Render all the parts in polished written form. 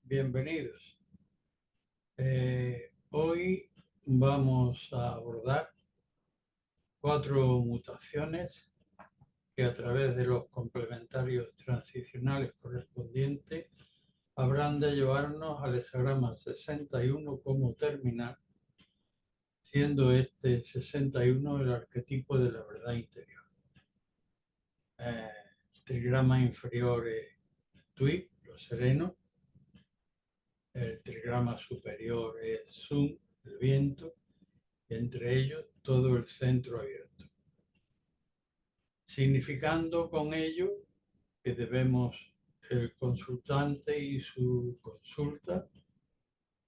bienvenidos. Hoy vamos a abordar 4 mutaciones que a través de los complementarios transicionales correspondientes habrán de llevarnos al hexagrama 61 como terminal, siendo este 61 el arquetipo de la verdad interior. El trigrama inferior es Tui, lo sereno. El trigrama superior es Sun, el viento. Entre ellos todo el centro abierto, significando con ello que debemos, el consultante y su consulta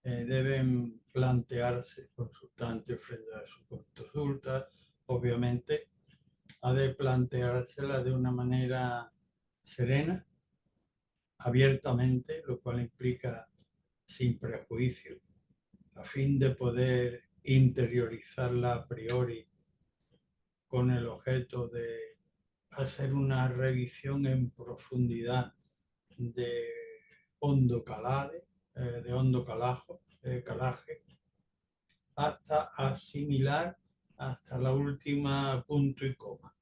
deben plantearse, consultante frente a su consulta, obviamente ha de planteársela de una manera serena, abiertamente, lo cual implica sin prejuicio, a fin de poder interiorizarla a priori con el objeto de hacer una revisión en profundidad de hondo calade, de hondo calaje, hasta asimilar hasta la última punto y coma.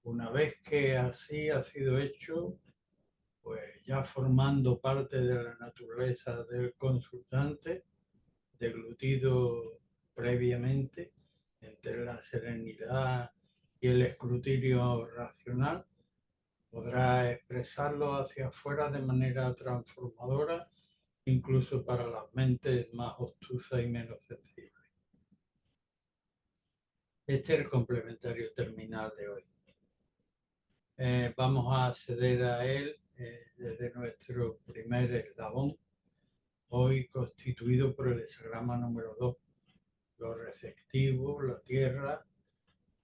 Una vez que así ha sido hecho, pues ya formando parte de la naturaleza del consultante, deglutido previamente entre la serenidad y el escrutinio racional, podrá expresarlo hacia afuera de manera transformadora, incluso para las mentes más obtusas y menos sensibles. Este es el complementario terminal de hoy. Vamos a acceder a él desde nuestro primer eslabón, hoy constituido por el hexagrama número 2, lo receptivo, la tierra,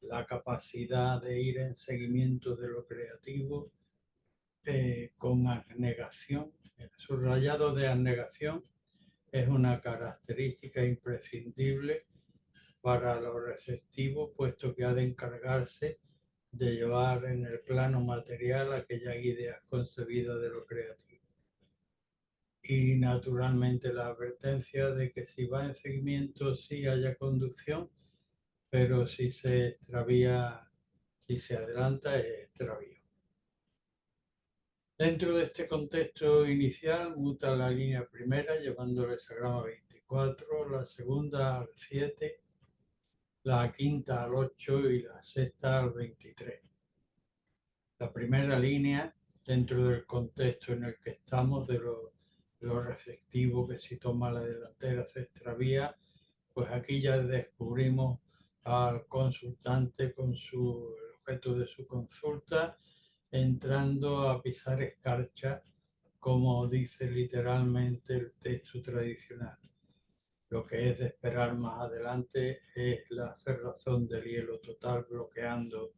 la capacidad de ir en seguimiento de lo creativo, con abnegación. El subrayado de abnegación es una característica imprescindible para lo receptivo, puesto que ha de encargarse de llevar en el plano material aquellas ideas concebidas de lo creativo. Y naturalmente la advertencia de que si va en seguimiento sí haya conducción, pero si se extravía, si se adelanta es extravío. Dentro de este contexto inicial muta la línea primera llevando el hexagrama 24, la segunda al 7, la quinta al 8 y la sexta al 23. La primera línea, dentro del contexto en el que estamos, de lo receptivo, que si toma la delantera se extravía, pues aquí ya descubrimos al consultante con el objeto de su consulta entrando a pisar escarcha, como dice literalmente el texto tradicional. Lo que es de esperar más adelante es la cerrazón del hielo total bloqueando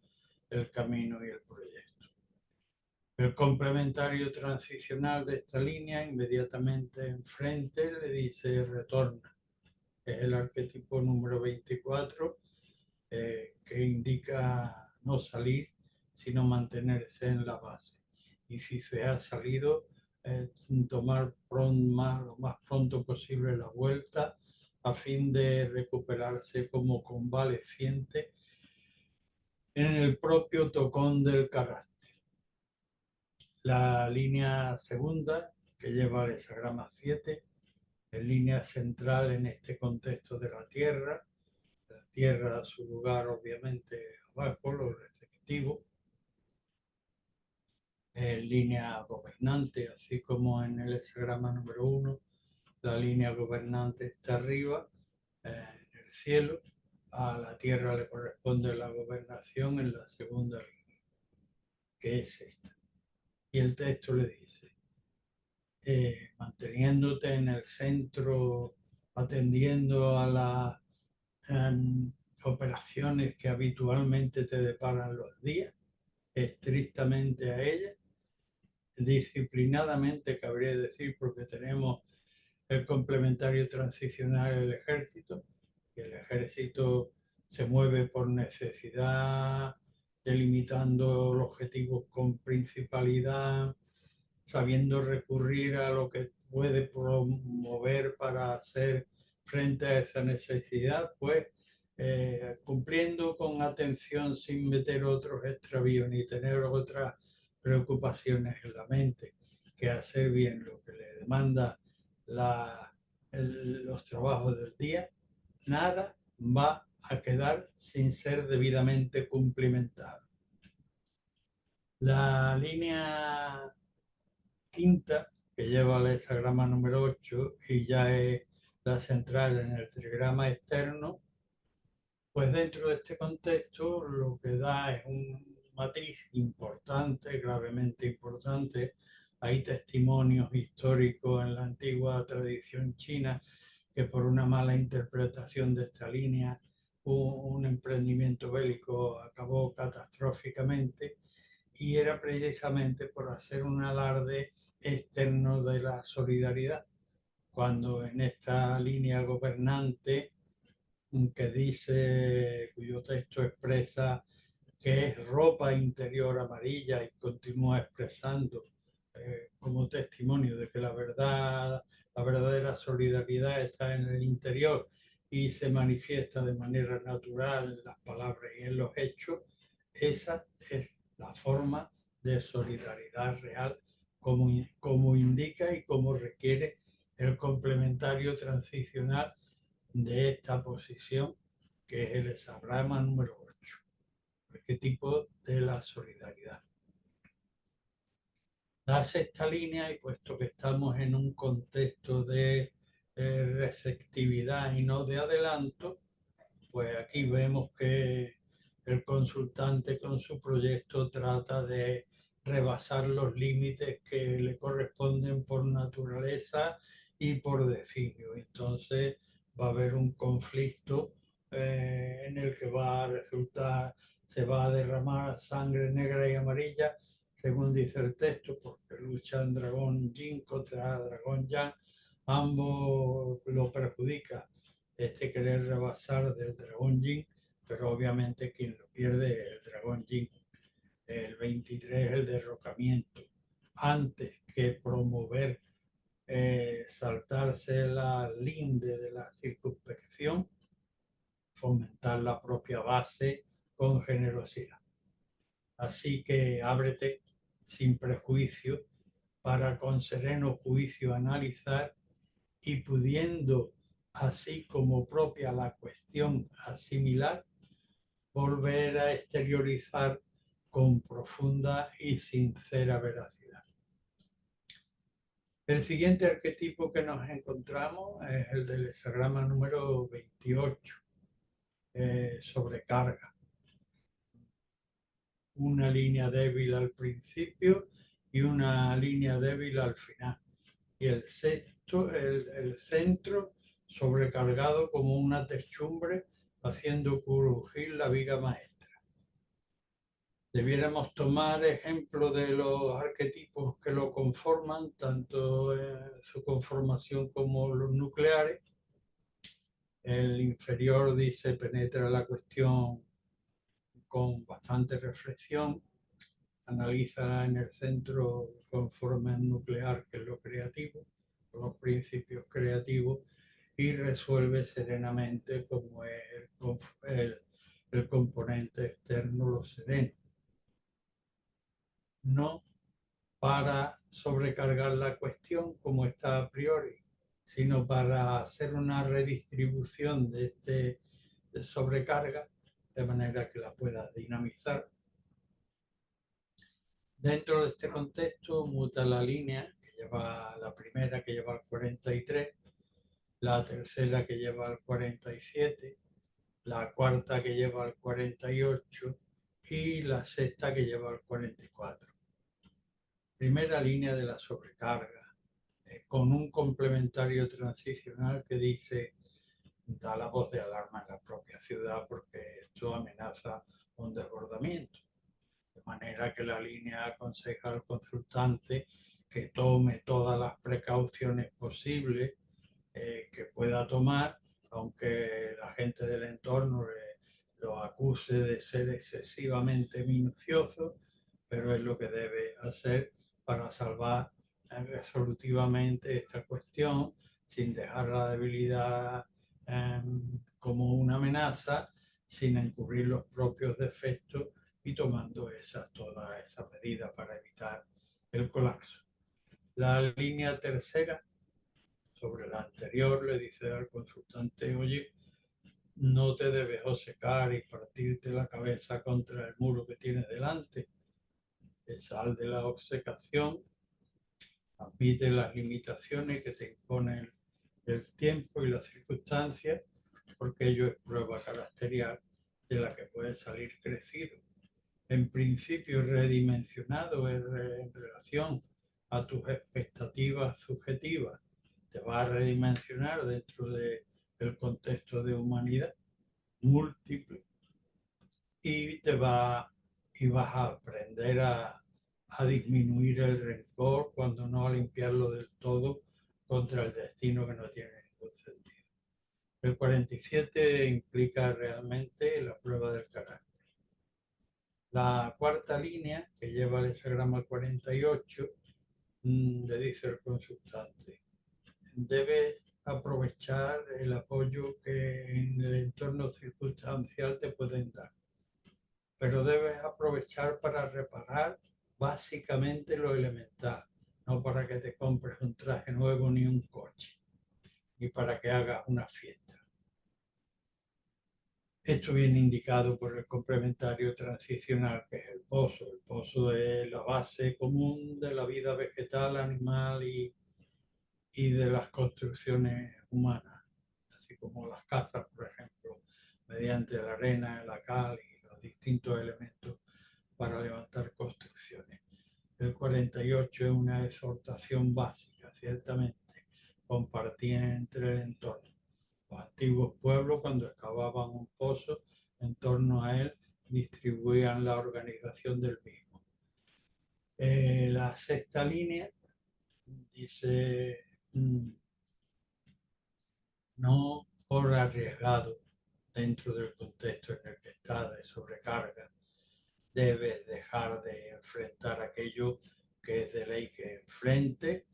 el camino y el proyecto. El complementario transicional de esta línea, inmediatamente enfrente, le dice retorna. Es el arquetipo número 24, que indica no salir, sino mantenerse en la base. Y si se ha salido, tomar lo más pronto posible la vuelta a fin de recuperarse como convaleciente en el propio tocón del carácter. La línea segunda, que lleva el hexagrama 7, en línea central en este contexto de la Tierra a su lugar obviamente abajo, lo receptivo, línea gobernante, así como en el hexagrama número 1, la línea gobernante está arriba, en el cielo, a la Tierra le corresponde la gobernación en la segunda línea, que es esta. Y el texto le dice, manteniéndote en el centro, atendiendo a las operaciones que habitualmente te deparan los días, estrictamente a ellas, disciplinadamente cabría decir, porque tenemos el complementario transicional del ejército, y el ejército se mueve por necesidad, delimitando los objetivos con principalidad, sabiendo recurrir a lo que puede promover para hacer frente a esa necesidad, pues cumpliendo con atención sin meter otros extravíos ni tener otras preocupaciones en la mente, que hacer bien lo que le demanda los trabajos del día, nada va a quedar sin ser debidamente cumplimentado. La línea quinta, que lleva el hexagrama número 8 y ya es la central en el trigrama externo, pues dentro de este contexto lo que da es un matiz importante, gravemente importante. Hay testimonios históricos en la antigua tradición china que por una mala interpretación de esta línea, un emprendimiento bélico acabó catastróficamente, y era precisamente por hacer un alarde externo de la solidaridad, cuando en esta línea gobernante que dice, cuyo texto expresa que es ropa interior amarilla y continúa expresando como testimonio de que la verdadera solidaridad está en el interior y se manifiesta de manera natural en las palabras y en los hechos. Esa es la forma de solidaridad real, como indica y como requiere el complementario transicional de esta posición, que es el hexagrama número 8, arquetipo de la solidaridad. La sexta línea, y puesto que estamos en un contexto de receptividad y no de adelanto, pues aquí vemos que el consultante con su proyecto trata de rebasar los límites que le corresponden por naturaleza y por designio. Entonces va a haber un conflicto en el que va a resultar, se va a derramar sangre negra y amarilla, según dice el texto, porque luchan dragón Yin contra dragón Yang, ambos lo perjudican este querer rebasar del dragón Yin, pero obviamente quien lo pierde es el dragón Yin. El 23 es el derrocamiento. Antes que promover saltarse la linde de la circunspección, fomentar la propia base con generosidad. Así que ábrete sin prejuicio para con sereno juicio analizar y pudiendo, así como propia la cuestión asimilar, volver a exteriorizar con profunda y sincera veracidad. El siguiente arquetipo que nos encontramos es el del hexagrama número 28, sobrecarga. Una línea débil al principio y una línea débil al final. Y el sexto, el centro sobrecargado como una techumbre, haciendo crujir la viga maestra. Debiéramos tomar ejemplo de los arquetipos que lo conforman, tanto en su conformación como los nucleares. El inferior dice penetra la cuestión con bastante reflexión, analiza en el centro conforme al nuclear, que es lo creativo, los principios creativos, y resuelve serenamente como es el componente externo, lo sereno. No para sobrecargar la cuestión como está a priori, sino para hacer una redistribución de este sobrecarga de manera que la pueda dinamizar. Dentro de este contexto muta la línea que lleva la primera, que lleva al 43, la tercera que lleva al 47, la cuarta que lleva al 48 y la sexta que lleva al 44. Primera línea de la sobrecarga, con un complementario transicional que dice: da la voz de alarma en la propia ciudad porque esto amenaza un desbordamiento. De manera que la línea aconseja al consultante que tome todas las precauciones posibles que pueda tomar, aunque la gente del entorno lo acuse de ser excesivamente minucioso, pero es lo que debe hacer para salvar resolutivamente esta cuestión sin dejar la debilidad como una amenaza, sin encubrir los propios defectos y tomando todas esas medidas para evitar el colapso. La línea tercera, sobre la anterior, le dice al consultante: oye, no te debes obcecar y partirte la cabeza contra el muro que tienes delante. Sal de la obcecación, admite las limitaciones que te imponen el tiempo y las circunstancias, porque ello es prueba caracterial de la que puedes salir crecido. En principio redimensionado en relación a tus expectativas subjetivas, te va a redimensionar dentro del contexto de humanidad múltiple y vas a aprender a disminuir el rencor, cuando no a limpiarlo del todo, contra el destino que no tiene ningún sentido. El 47 implica realmente la prueba del carácter. La cuarta línea, que lleva el hexagrama 48, le dice el consultante: debes aprovechar el apoyo que en el entorno circunstancial te pueden dar, pero debes aprovechar para reparar básicamente lo elemental, no para que te compres un traje nuevo ni un coche, ni para que hagas una fiesta. Esto viene indicado por el complementario transicional, que es el pozo. El pozo es la base común de la vida vegetal, animal y de las construcciones humanas, así como las casas, por ejemplo, mediante la arena, la cal y los distintos elementos para levantar construcciones. El 48 es una exhortación básica, ciertamente, compartida entre el entorno. Los antiguos pueblos, cuando excavaban un pozo, en torno a él distribuían la organización del mismo. La sexta línea dice: no por arriesgado dentro del contexto en el que está de sobrecarga, debes dejar de enfrentar aquello que es de ley que enfrente,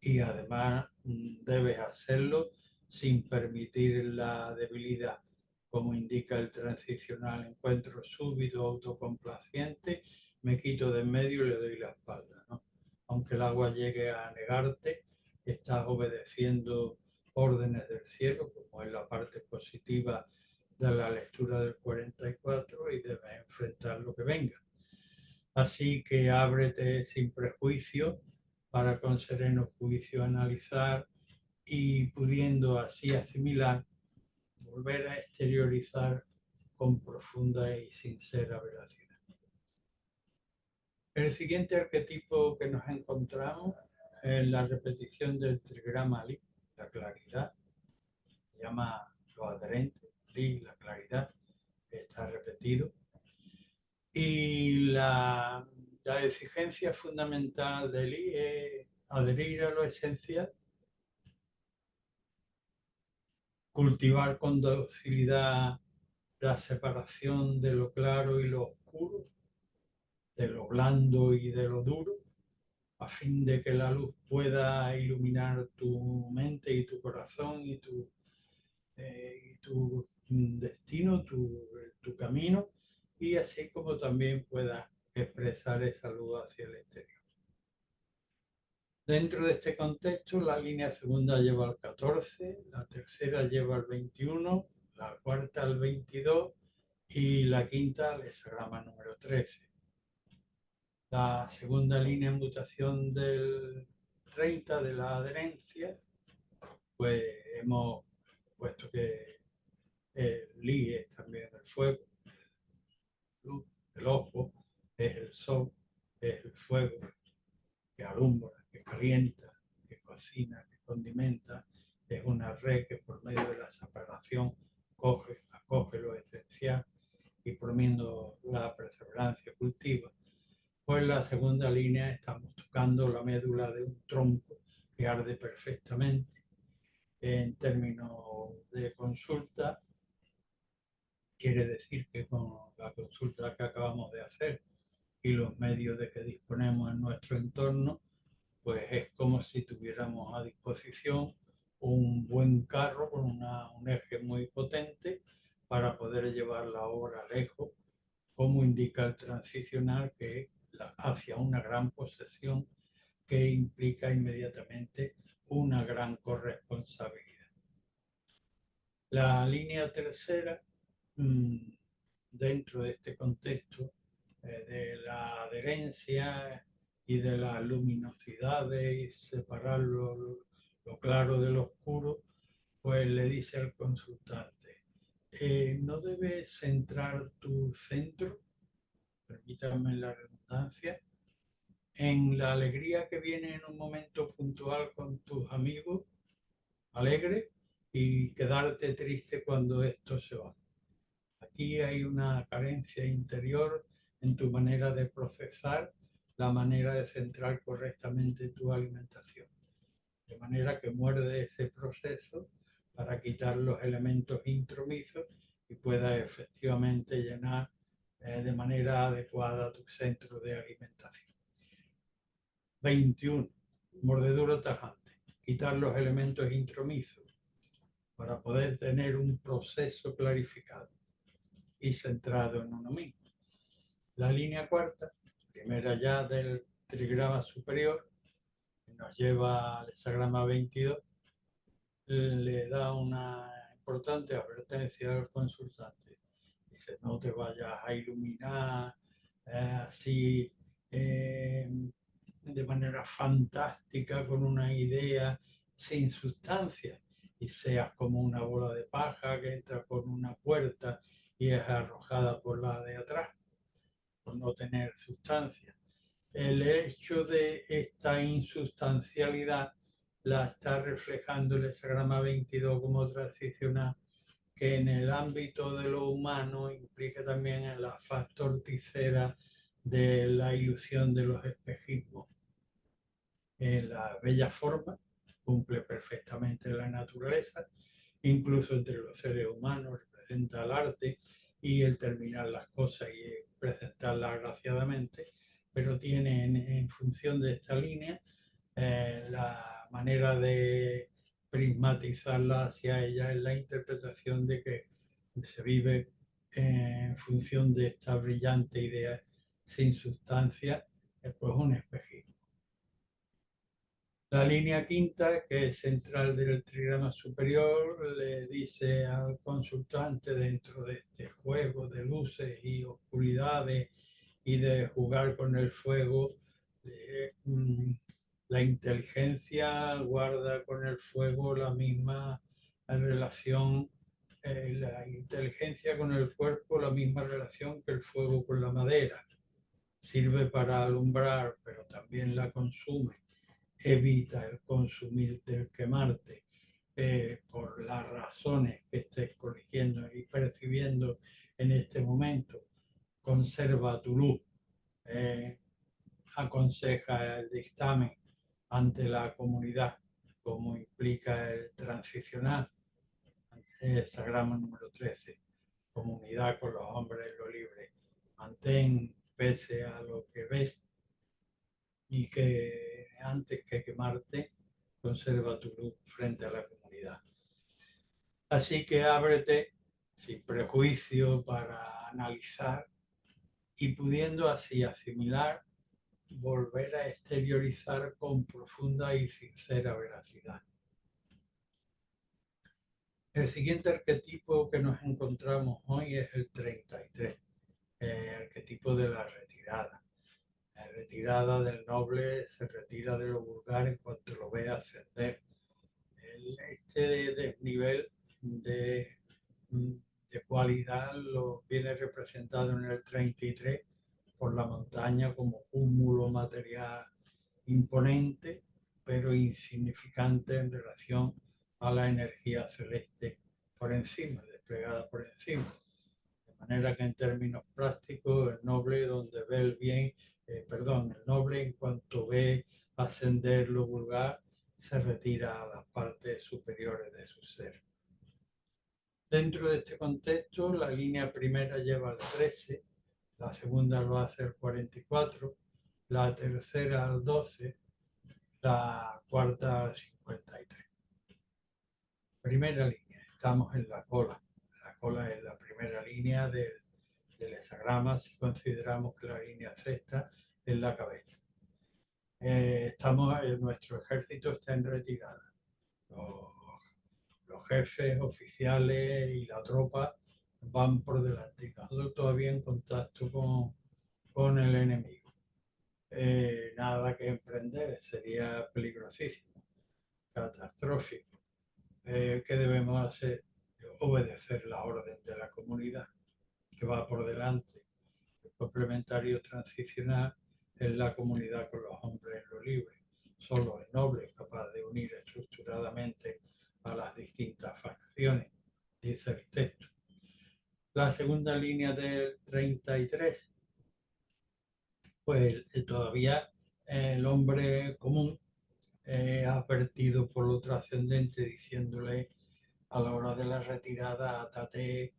y además debes hacerlo sin permitir la debilidad, como indica el transicional: encuentro súbito, autocomplaciente, me quito de en medio y le doy la espalda, ¿no? Aunque el agua llegue a negarte, estás obedeciendo órdenes del cielo, como es la parte positiva de la lectura del 44, y debes enfrentar lo que venga. Así que ábrete sin prejuicio para con sereno juicio analizar y, pudiendo así asimilar, volver a exteriorizar con profunda y sincera veracidad. El siguiente arquetipo que nos encontramos es la repetición del trigrama Li, la claridad. Se llama lo adherente, Li, la claridad, está repetido. Y la exigencia fundamental del I es adherir a lo esencial, cultivar con docilidad la separación de lo claro y lo oscuro, de lo blando y de lo duro, a fin de que la luz pueda iluminar tu mente y tu corazón y tu destino, tu camino, y así como también puedas expresar esa luz hacia el exterior. Dentro de este contexto, la línea segunda lleva al 14, la tercera lleva al 21, la cuarta al 22 y la quinta al hexagrama número 13. La segunda línea en mutación del 30 de la adherencia, pues hemos puesto que el Li es también el fuego, el ojo es el sol, es el fuego que alumbra, que calienta, que cocina, que condimenta. Es una red que por medio de la separación acoge lo esencial y por medio de la perseverancia cultiva. Pues la segunda línea estamos tocando la médula de un tronco que arde perfectamente. En términos de consulta, quiere decir que con la consulta que acabamos de hacer y los medios de que disponemos en nuestro entorno, pues es como si tuviéramos a disposición un buen carro con un eje muy potente para poder llevar la obra lejos, como indica el transicional, que es hacia una gran posesión que implica inmediatamente una gran corresponsabilidad. La línea tercera, dentro de este contexto de la adherencia y de las luminosidades y separar lo claro de lo oscuro, pues le dice al consultante, no debes centrar tu centro, permítame la redundancia, en la alegría que viene en un momento puntual con tus amigos, alegre, y quedarte triste cuando esto se va. Aquí hay una carencia interior en tu manera de procesar, la manera de centrar correctamente tu alimentación. De manera que muerde ese proceso para quitar los elementos intromisos y pueda efectivamente llenar de manera adecuada tu centro de alimentación. 21. Mordedura tajante. Quitar los elementos intromisos para poder tener un proceso clarificado y centrado en uno mismo. La línea cuarta, primera ya del trigrama superior, que nos lleva al hexagrama 22, le da una importante advertencia al consultante. Dice, no te vayas a iluminar así de manera fantástica con una idea sin sustancia y seas como una bola de paja que entra por una puerta y es arrojada por la de atrás, por no tener sustancia. El hecho de esta insustancialidad la está reflejando el hexagrama 22 como transicional, que en el ámbito de lo humano implica también en la faz torticera de la ilusión de los espejismos. En la bella forma cumple perfectamente la naturaleza, incluso entre los seres humanos representa el arte y el terminar las cosas y presentarlas agraciadamente, pero tiene en función de esta línea la manera de prismatizarla hacia ella es la interpretación de que se vive en función de esta brillante idea sin sustancia, pues un espejismo. La línea quinta, que es central del trigrama superior, le dice al consultante dentro de este juego de luces y oscuridades y de jugar con el fuego, la inteligencia guarda con el fuego la misma relación, la inteligencia con el cuerpo la misma relación que el fuego con la madera. Sirve para alumbrar, pero también la consume. Evita el consumirte, el quemarte, por las razones que estés corrigiendo y percibiendo en este momento. Conserva tu luz. Aconseja el dictamen ante la comunidad, como implica el transicional, el hexagrama número 13, comunidad con los hombres en lo libre. Mantén, pese a lo que ves, y que antes que quemarte, conserva tu luz frente a la comunidad. Así que ábrete sin prejuicio para analizar y pudiendo así asimilar, volver a exteriorizar con profunda y sincera veracidad. El siguiente arquetipo que nos encontramos hoy es el 33, el arquetipo de la retirada. La retirada del noble se retira de lo vulgar en cuanto lo ve ascender. Este desnivel de cualidad lo viene representado en el 33 por la montaña como cúmulo material imponente, pero insignificante en relación a la energía celeste por encima, desplegada por encima. De manera que en términos prácticos, el noble donde ve el bien, el noble en cuanto ve ascender lo vulgar, se retira a las partes superiores de su ser. Dentro de este contexto, la línea primera lleva al 13, la segunda lo hace el 44, la tercera al 12, la cuarta al 53. Primera línea, estamos en la cola. La cola es la primera línea del hexagrama si consideramos que la línea sexta es la cabeza. Nuestro ejército está en retirada. Los, los jefes oficiales y la tropa van por delante. Nosotros todavía en contacto con el enemigo. Nada que emprender, sería peligrosísimo, catastrófico. ¿Qué debemos hacer? Obedecer la orden de la comunidad que va por delante. El complementario transicional es la comunidad con los hombres en lo libre. Solo el noble es capaz de unir estructuradamente a las distintas facciones, dice el texto. La segunda línea del 33, pues todavía el hombre común ha perdido por lo trascendente, diciéndole a la hora de la retirada, atate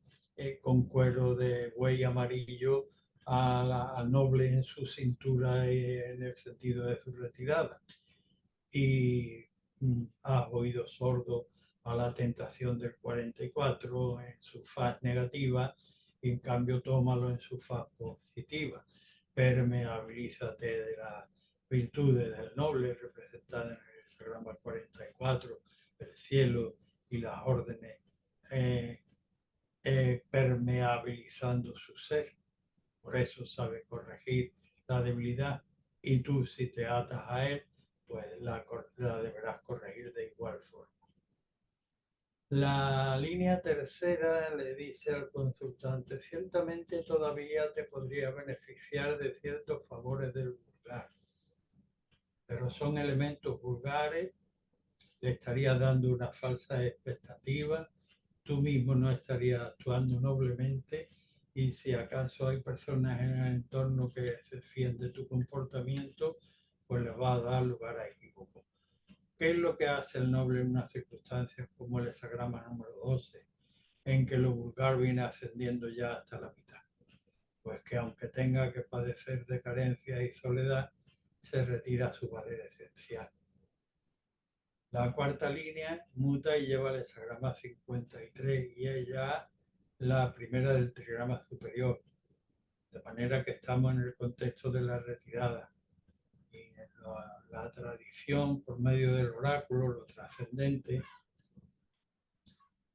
con cuero de buey amarillo al noble en su cintura en el sentido de su retirada. Y ha oído sordo a la tentación del 44 en su faz negativa y en cambio tómalo en su faz positiva. Permeabilízate de las virtudes del noble representadas en el hexagrama 44, el cielo y las órdenes, permeabilizando su ser. Por eso sabe corregir la debilidad y tú si te atas a él, pues la deberás corregir de igual forma. La línea tercera le dice al consultante, ciertamente todavía te podría beneficiar de ciertos favores del vulgar, pero son elementos vulgares, le estarías dando una falsa expectativa, tú mismo no estarías actuando noblemente y si acaso hay personas en el entorno que se fíen de tu comportamiento, pues les va a dar lugar a equívoco. ¿Qué es lo que hace el noble en unas circunstancias como el hexagrama número 12, en que lo vulgar viene ascendiendo ya hasta la mitad? Pues que aunque tenga que padecer de carencia y soledad, se retira a su valer esencial. La cuarta línea muta y lleva el hexagrama 53 y es ya la primera del trigrama superior, de manera que estamos en el contexto de la retirada. Y en la tradición, por medio del oráculo, lo trascendente,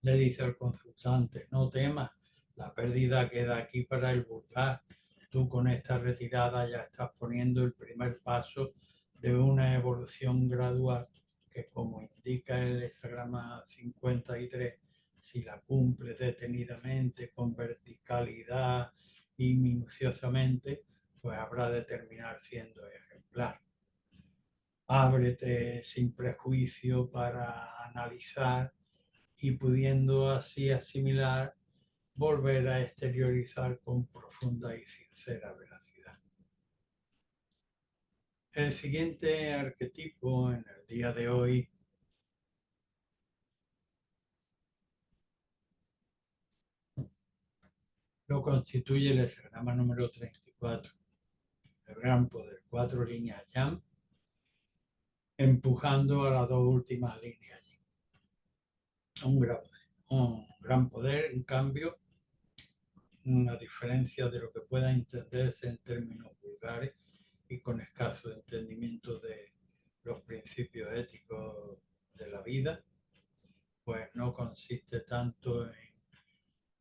le dice al consultante, no temas, la pérdida queda aquí para el vulgar. Tú con esta retirada ya estás poniendo el primer paso de una evolución gradual que, como indica el hexagrama 53, si la cumples detenidamente, con verticalidad y minuciosamente, pues habrá de terminar siendo ejemplar. Ábrete sin prejuicio para analizar y pudiendo así asimilar, volver a exteriorizar con profunda y sincera veracidad. El siguiente arquetipo en el día de hoy lo constituye el hexagrama número 34, el gran poder, 4 líneas Yang, empujando a las 2 últimas líneas Yin. Un gran poder, en cambio, a diferencia de lo que pueda entenderse en términos vulgares y con escaso entendimiento de los principios éticos de la vida, pues no consiste tanto en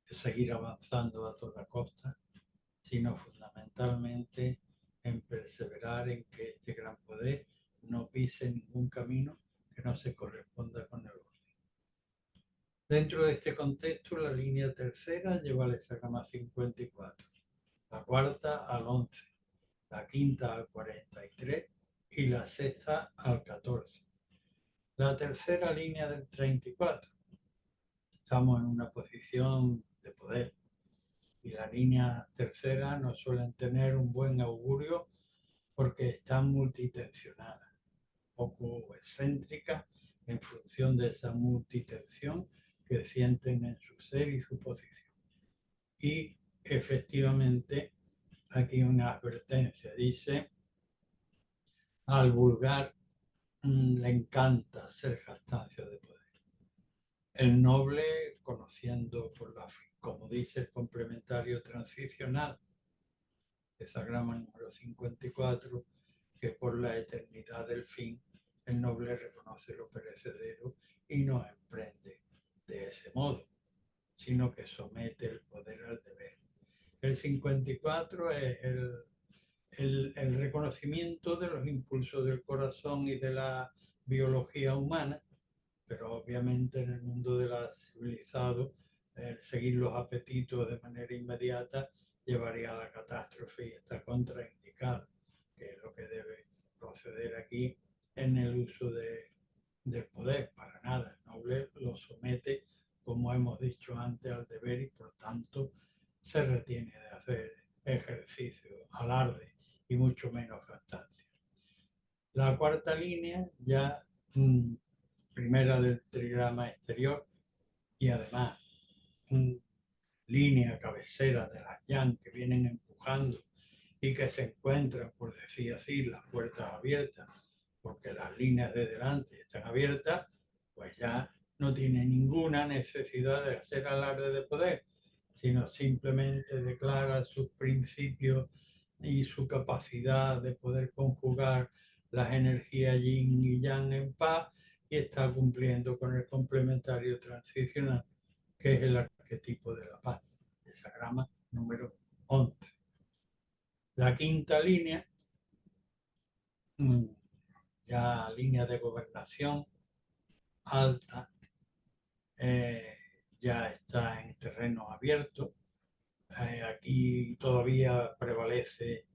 seguir avanzando a toda costa, sino fundamentalmente en perseverar en que este gran poder no pise ningún camino que no se corresponda con el orden. Dentro de este contexto, la línea tercera lleva al hexagrama 54, la cuarta al 11, la quinta al 43 y la sexta al 14. La tercera línea del 34. Estamos en una posición de poder y la línea tercera no suelen tener un buen augurio porque están multitensionadas, poco excéntricas en función de esa multitensión que sienten en su ser y su posición. Y efectivamente, aquí una advertencia dice: al vulgar le encanta ser jactancia de poder. El noble, conociendo por como dice el complementario transicional, hesagrama número 54, que por la eternidad del fin, el noble reconoce lo perecedero y no emprende de ese modo, sino que somete el poder al deber. El 54 es el reconocimiento de los impulsos del corazón y de la biología humana, pero obviamente en el mundo de la civilizado, seguir los apetitos de manera inmediata llevaría a la catástrofe y está contraindicado, que es lo que debe proceder aquí en el uso del poder. Para nada, el noble lo somete, como hemos dicho antes, al deber y por tanto se retiene de hacer ejercicio, alarde y mucho menos jactancia. La cuarta línea ya primera del trigrama exterior y además línea cabecera de las yang que vienen empujando y que se encuentran, por decir así, las puertas abiertas, porque las líneas de delante están abiertas, pues ya no tiene ninguna necesidad de hacer alarde de poder, sino simplemente declara sus principios y su capacidad de poder conjugar las energías yin y yang en paz y está cumpliendo con el complementario transicional, que es el arquetipo de la paz, hesagrama número 11. La quinta línea, ya línea de gobernación alta, ya está en terreno abierto. Aquí todavía prevalece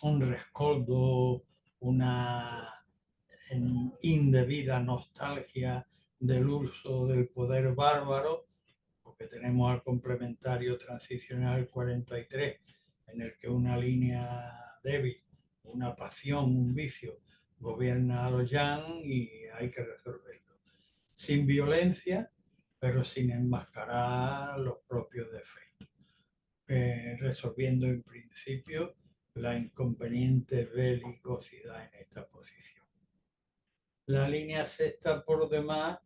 un rescoldo, una indebida nostalgia del uso del poder bárbaro, porque tenemos al complementario transicional 43, en el que una línea débil, una pasión, un vicio, gobierna a los yang y hay que resolverlo. Sin violencia, pero sin enmascarar los propios defectos. Resolviendo en principio la inconveniente belicosidad en esta posición. La línea sexta por demás,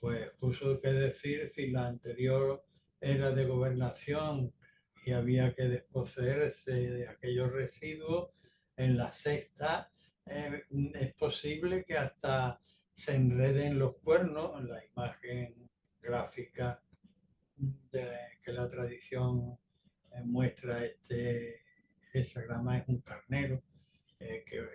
pues puso que decir si la anterior era de gobernación y había que desposeerse de aquellos residuos, en la sexta es posible que hasta se enreden los cuernos en la imagen gráfica que la tradición muestra este hexagrama. Es un carnero que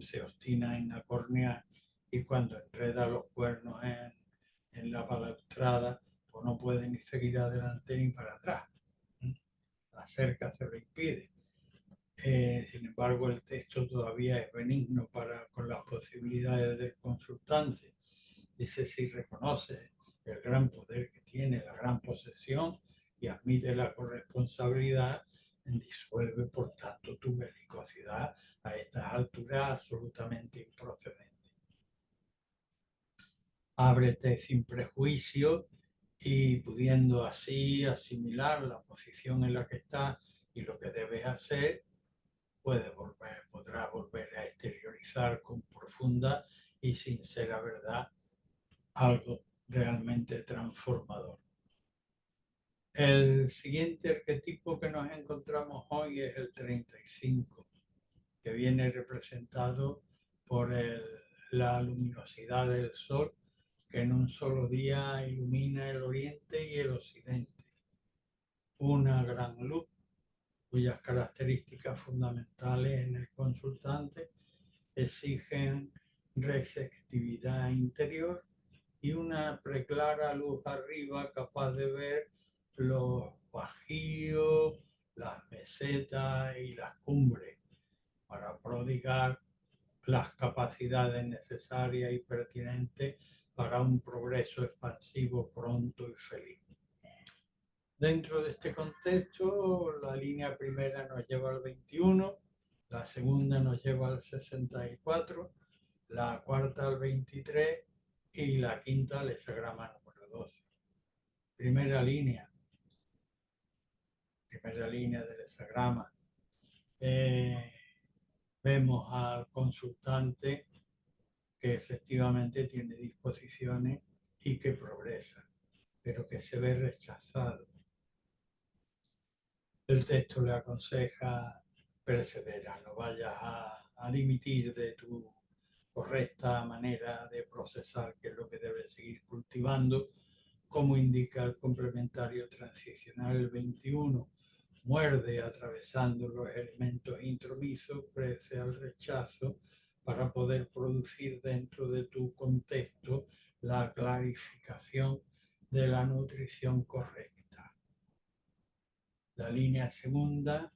se obstina en acornear y cuando enreda los cuernos en la balaustrada, pues no puede ni seguir adelante ni para atrás. La cerca se lo impide. Sin embargo, el texto todavía es benigno con las posibilidades del consultante. Dice: si reconoce el gran poder que tiene, la gran posesión, y admite la corresponsabilidad, disuelve por tanto tu belicosidad a estas alturas absolutamente improcedente. Ábrete sin prejuicio y pudiendo así asimilar la posición en la que estás y lo que debes hacer, podrás volver a exteriorizar con profunda y sincera verdad algo realmente transformador. El siguiente arquetipo que nos encontramos hoy es el 35, que viene representado por la luminosidad del sol, que en un solo día ilumina el oriente y el occidente. Una gran luz cuyas características fundamentales en el consultante exigen receptividad interior y una preclara luz arriba capaz de ver los bajíos, las mesetas y las cumbres para prodigar las capacidades necesarias y pertinentes para un progreso expansivo pronto y feliz. Dentro de este contexto, la línea primera nos lleva al 21, la segunda nos lleva al 64, la cuarta al 23 y la quinta al hexagrama número 12. Primera línea del hexagrama. Vemos al consultante que efectivamente tiene disposiciones y que progresa, pero que se ve rechazado. El texto le aconseja: persevera, no vayas a dimitir de tu correcta manera de procesar, que es lo que debes seguir cultivando, como indica el complementario transicional 21. Muerde atravesando los elementos intromisos, crece al rechazo para poder producir dentro de tu contexto la clarificación de la nutrición correcta. La línea segunda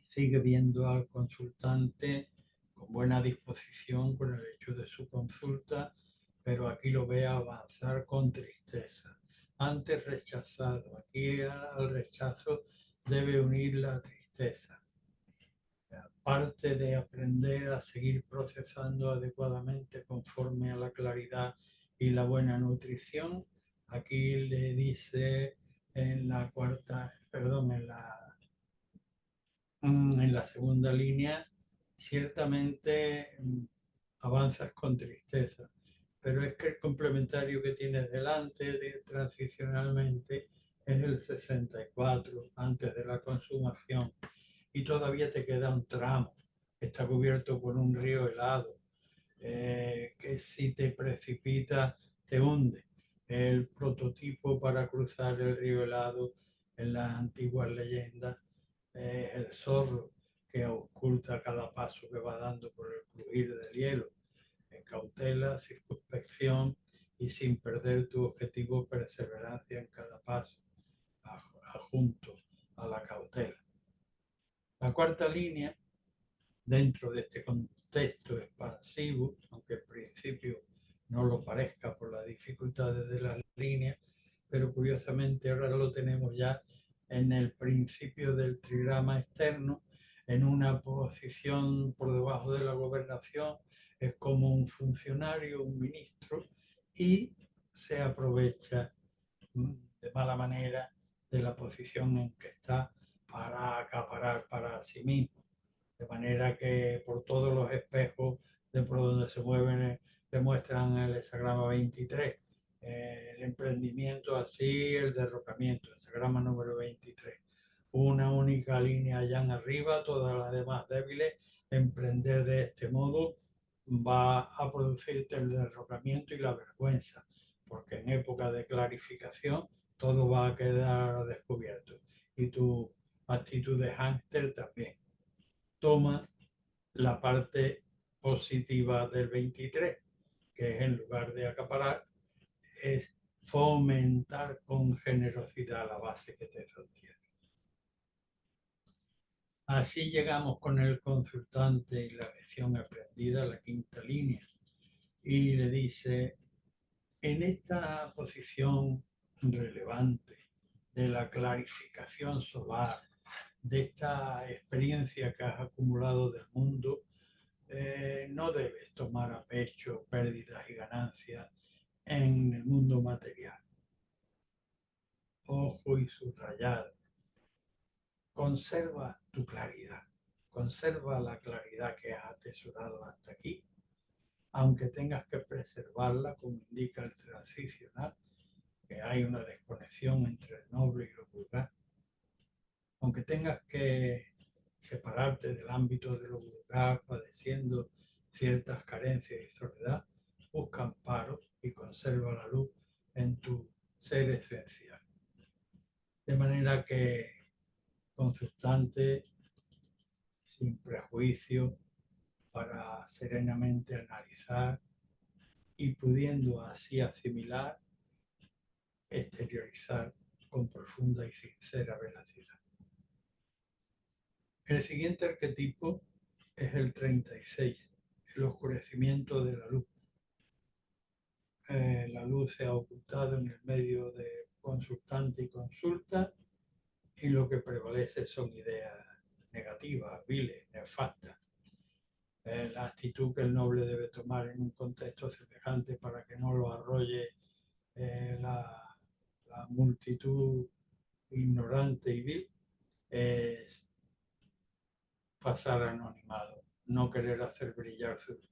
sigue viendo al consultante con buena disposición con el hecho de su consulta, pero aquí lo ve avanzar con tristeza. Antes rechazado, aquí al rechazo debe unir la tristeza. Aparte de aprender a seguir procesando adecuadamente conforme a la claridad y la buena nutrición, aquí le dice en la cuarta, perdón, en la segunda línea, ciertamente avanzas con tristeza, pero es que el complementario que tienes delante transicionalmente es el 64, antes de la consumación, y todavía te queda un tramo que está cubierto por un río helado, que si te precipita te hunde. El prototipo para cruzar el río helado en las antiguas leyendas es el zorro que oculta cada paso que va dando por el crujir del hielo, en cautela, circunspección y sin perder tu objetivo, perseverancia en cada paso, junto a la cautela. La cuarta línea, dentro de este contexto expansivo, aunque al principio no lo parezca por las dificultades de las líneas, pero curiosamente ahora lo tenemos ya en el principio del trigrama externo, en una posición por debajo de la gobernación, es como un funcionario, un ministro, y se aprovecha de mala manera de la posición en que está para acaparar para sí mismo. De manera que por todos los espejos de por donde se mueven demuestran el hexagrama 23. El emprendimiento así, el derrocamiento, el hexagrama número 23. Una única línea allá en arriba, todas las demás débiles. Emprender de este modo va a producirte el derrocamiento y la vergüenza, porque en época de clarificación todo va a quedar descubierto. Y tu actitud de hámster también. Toma la parte positiva del 23, que es, en lugar de acaparar, es fomentar con generosidad la base que te sostiene. Así llegamos con el consultante y la lección aprendida, la quinta línea, y le dice: en esta posición relevante de la clarificación solar, de esta experiencia que has acumulado del mundo, no debes tomar a pecho pérdidas y ganancias en el mundo material. Ojo y subrayar. Conserva tu claridad. Conserva la claridad que has atesorado hasta aquí, aunque tengas que preservarla, como indica el transicional, que hay una desconexión entre el noble y lo vulgar. Aunque tengas que separarte del ámbito de lo vulgar, padeciendo ciertas carencias y soledad, busca amparo y conserva la luz en tu ser esencial. De manera que, consultante, sin prejuicio, para serenamente analizar y pudiendo así asimilar, exteriorizar con profunda y sincera veracidad. El siguiente arquetipo es el 36, el oscurecimiento de la luz. La luz se ha ocultado en el medio de consultante y consulta, y lo que prevalece son ideas negativas, viles, nefastas. La actitud que el noble debe tomar en un contexto semejante para que no lo arrolle la multitud ignorante y vil es pasar anonimado, no querer hacer brillar su luz.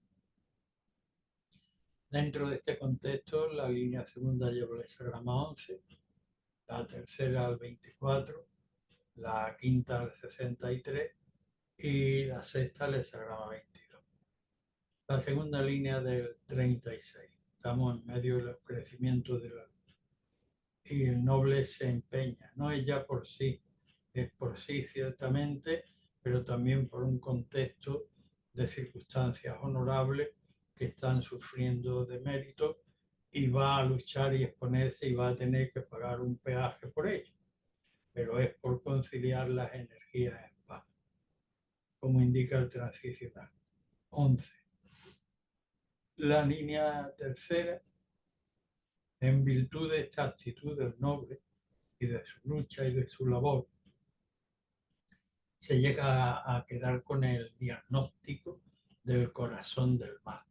Dentro de este contexto, la línea segunda lleva el hexagrama 11, la tercera al 24, la quinta al 63 y la sexta al hexagrama 22. La segunda línea del 36. Estamos en medio del crecimiento de la luz. Y el noble se empeña, no es ya por sí, es por sí ciertamente, pero también por un contexto de circunstancias honorables que están sufriendo de mérito y va a luchar y exponerse y va a tener que pagar un peaje por ello, pero es por conciliar las energías en paz, como indica el transicional. 11. La línea tercera, en virtud de esta actitud del noble y de su lucha y de su labor, se llega a quedar con el diagnóstico del corazón del mal,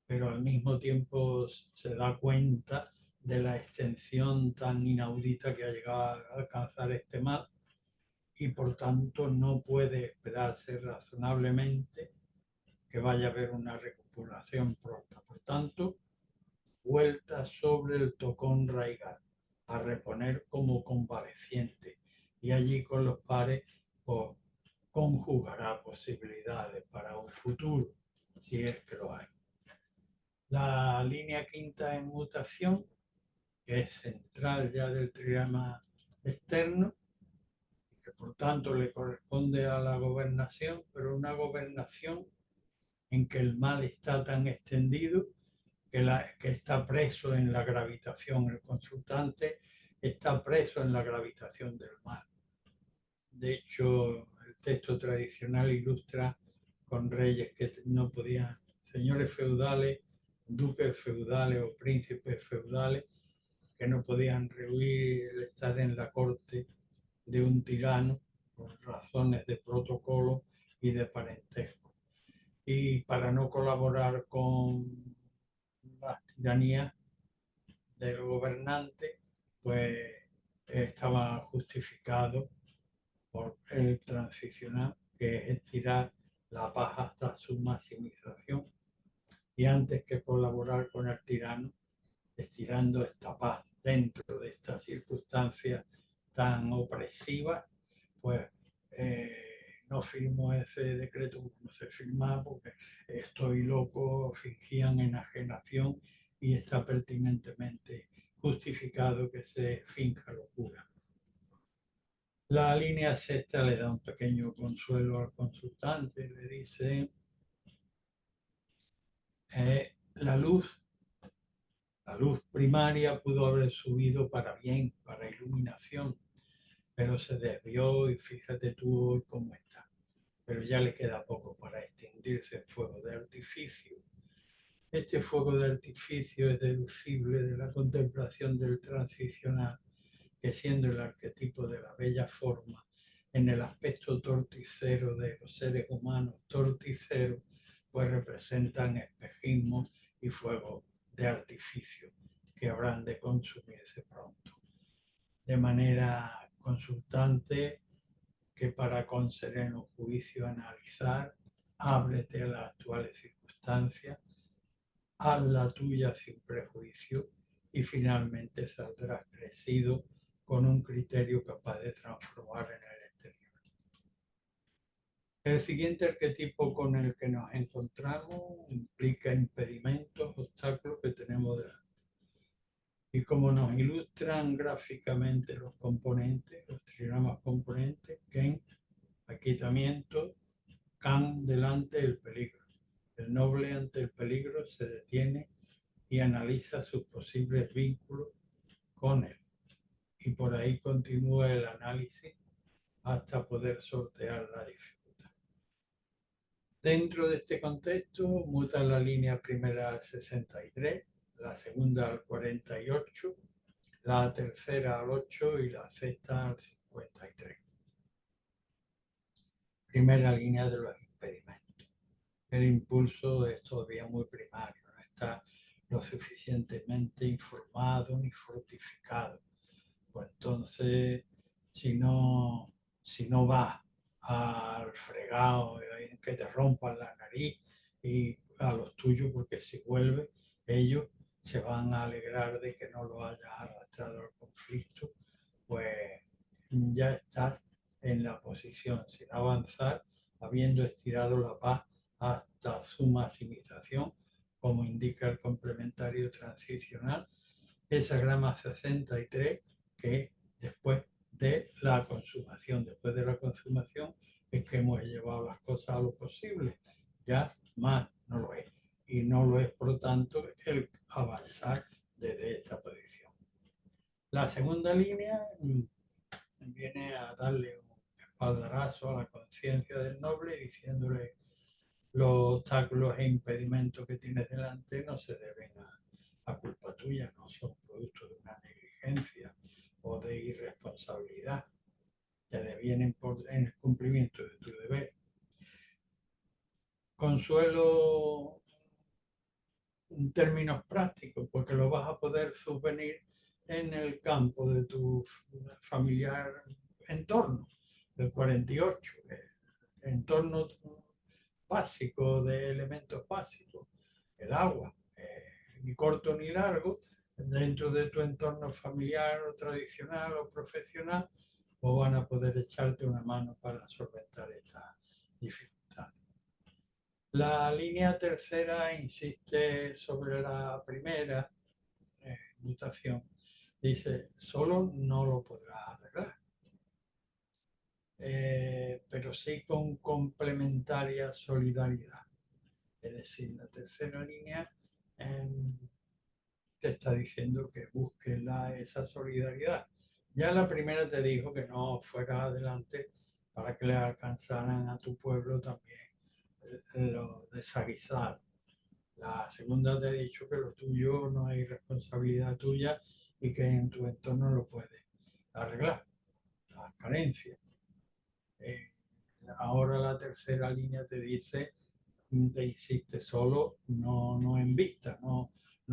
pero al mismo tiempo se da cuenta de la extensión tan inaudita que ha llegado a alcanzar este mal y por tanto no puede esperarse razonablemente que vaya a haber una recuperación pronta. Por tanto, vuelta sobre el tocón raigal, a reponer como convaleciente y allí con los pares pues, conjugará posibilidades para un futuro, si es que lo hay. La línea quinta en mutación, que es central ya del trigrama externo, que por tanto le corresponde a la gobernación, pero una gobernación en que el mal está tan extendido que está preso en la gravitación. El consultante está preso en la gravitación del mal. De hecho, el texto tradicional ilustra con reyes que no podían, señores feudales, duques feudales o príncipes feudales, que no podían rehuir el estar en la corte de un tirano por razones de protocolo y de parentesco. Y para no colaborar con las tiranías del gobernante, pues estaba justificado por el transicional, que es estirar la paz hasta su maximización. Y antes que colaborar con el tirano, estirando esta paz dentro de estas circunstancias tan opresivas, pues no firmó ese decreto como no se firma porque estoy loco, fingían enajenación y está pertinentemente justificado que se finja locura. La línea sexta le da un pequeño consuelo al consultante, le dice la luz primaria pudo haber subido para bien, para iluminación, pero se desvió y fíjate tú hoy cómo está. Pero ya le queda poco para extinguirse el fuego de artificio. Este fuego de artificio es deducible de la contemplación del transicional, que siendo el arquetipo de la bella forma, en el aspecto torticero de los seres humanos, torticero, pues representan espejismo y fuego de artificio que habrán de consumirse pronto. De manera consultante, que para con sereno juicio analizar, ábrete a las actuales circunstancias, haz la tuya sin prejuicio y finalmente saldrás crecido con un criterio capaz de transformar en el exterior. El siguiente arquetipo con el que nos encontramos implica impedimentos, obstáculos que tenemos delante. Y como nos ilustran gráficamente los componentes, los trigramas componentes, Ken, aquietamiento, Kan delante del peligro. El noble ante el peligro se detiene y analiza sus posibles vínculos con él. Y por ahí continúa el análisis hasta poder sortear la dificultad. Dentro de este contexto, muta la línea primera al 63, la segunda al 48, la tercera al 8 y la sexta al 53. Primera línea de los impedimentos. El impulso es todavía muy primario, no está lo suficientemente informado ni fortificado. Pues entonces, si no vas al fregado, que te rompan la nariz y a los tuyos, porque si vuelve, ellos se van a alegrar de que no lo hayas arrastrado al conflicto, pues ya estás en la posición sin avanzar, habiendo estirado la paz hasta su maximización, como indica el complementario transicional, esa grama 63, que después de la consumación, después de la consumación es que hemos llevado las cosas a lo posible, ya más no lo es. Y no lo es, por lo tanto, el avanzar desde esta posición. La segunda línea viene a darle un espaldarazo a la conciencia del noble, diciéndole los obstáculos e impedimentos que tienes delante no se deben a culpa tuya, no son producto de una negligencia o de irresponsabilidad, te devienen en el cumplimiento de tu deber. Consuelo en términos prácticos, porque lo vas a poder subvenir en el campo de tu familiar entorno, del 48, el entorno básico de elementos básicos, el agua, ni corto ni largo, dentro de tu entorno familiar o tradicional o profesional, o van a poder echarte una mano para solventar esta dificultad. La línea tercera insiste sobre la primera mutación. Dice, solo no lo podrás arreglar, pero sí con complementaria solidaridad. Es decir, la tercera línea te está diciendo que busques esa solidaridad. Ya la primera te dijo que no fuera adelante para que le alcanzaran a tu pueblo también lo desaguisado. La segunda te ha dicho que lo tuyo no hay responsabilidad tuya y que en tu entorno lo puedes arreglar, las carencias. Eh, Ahora la tercera línea te dice, te insiste solo, no en vista, no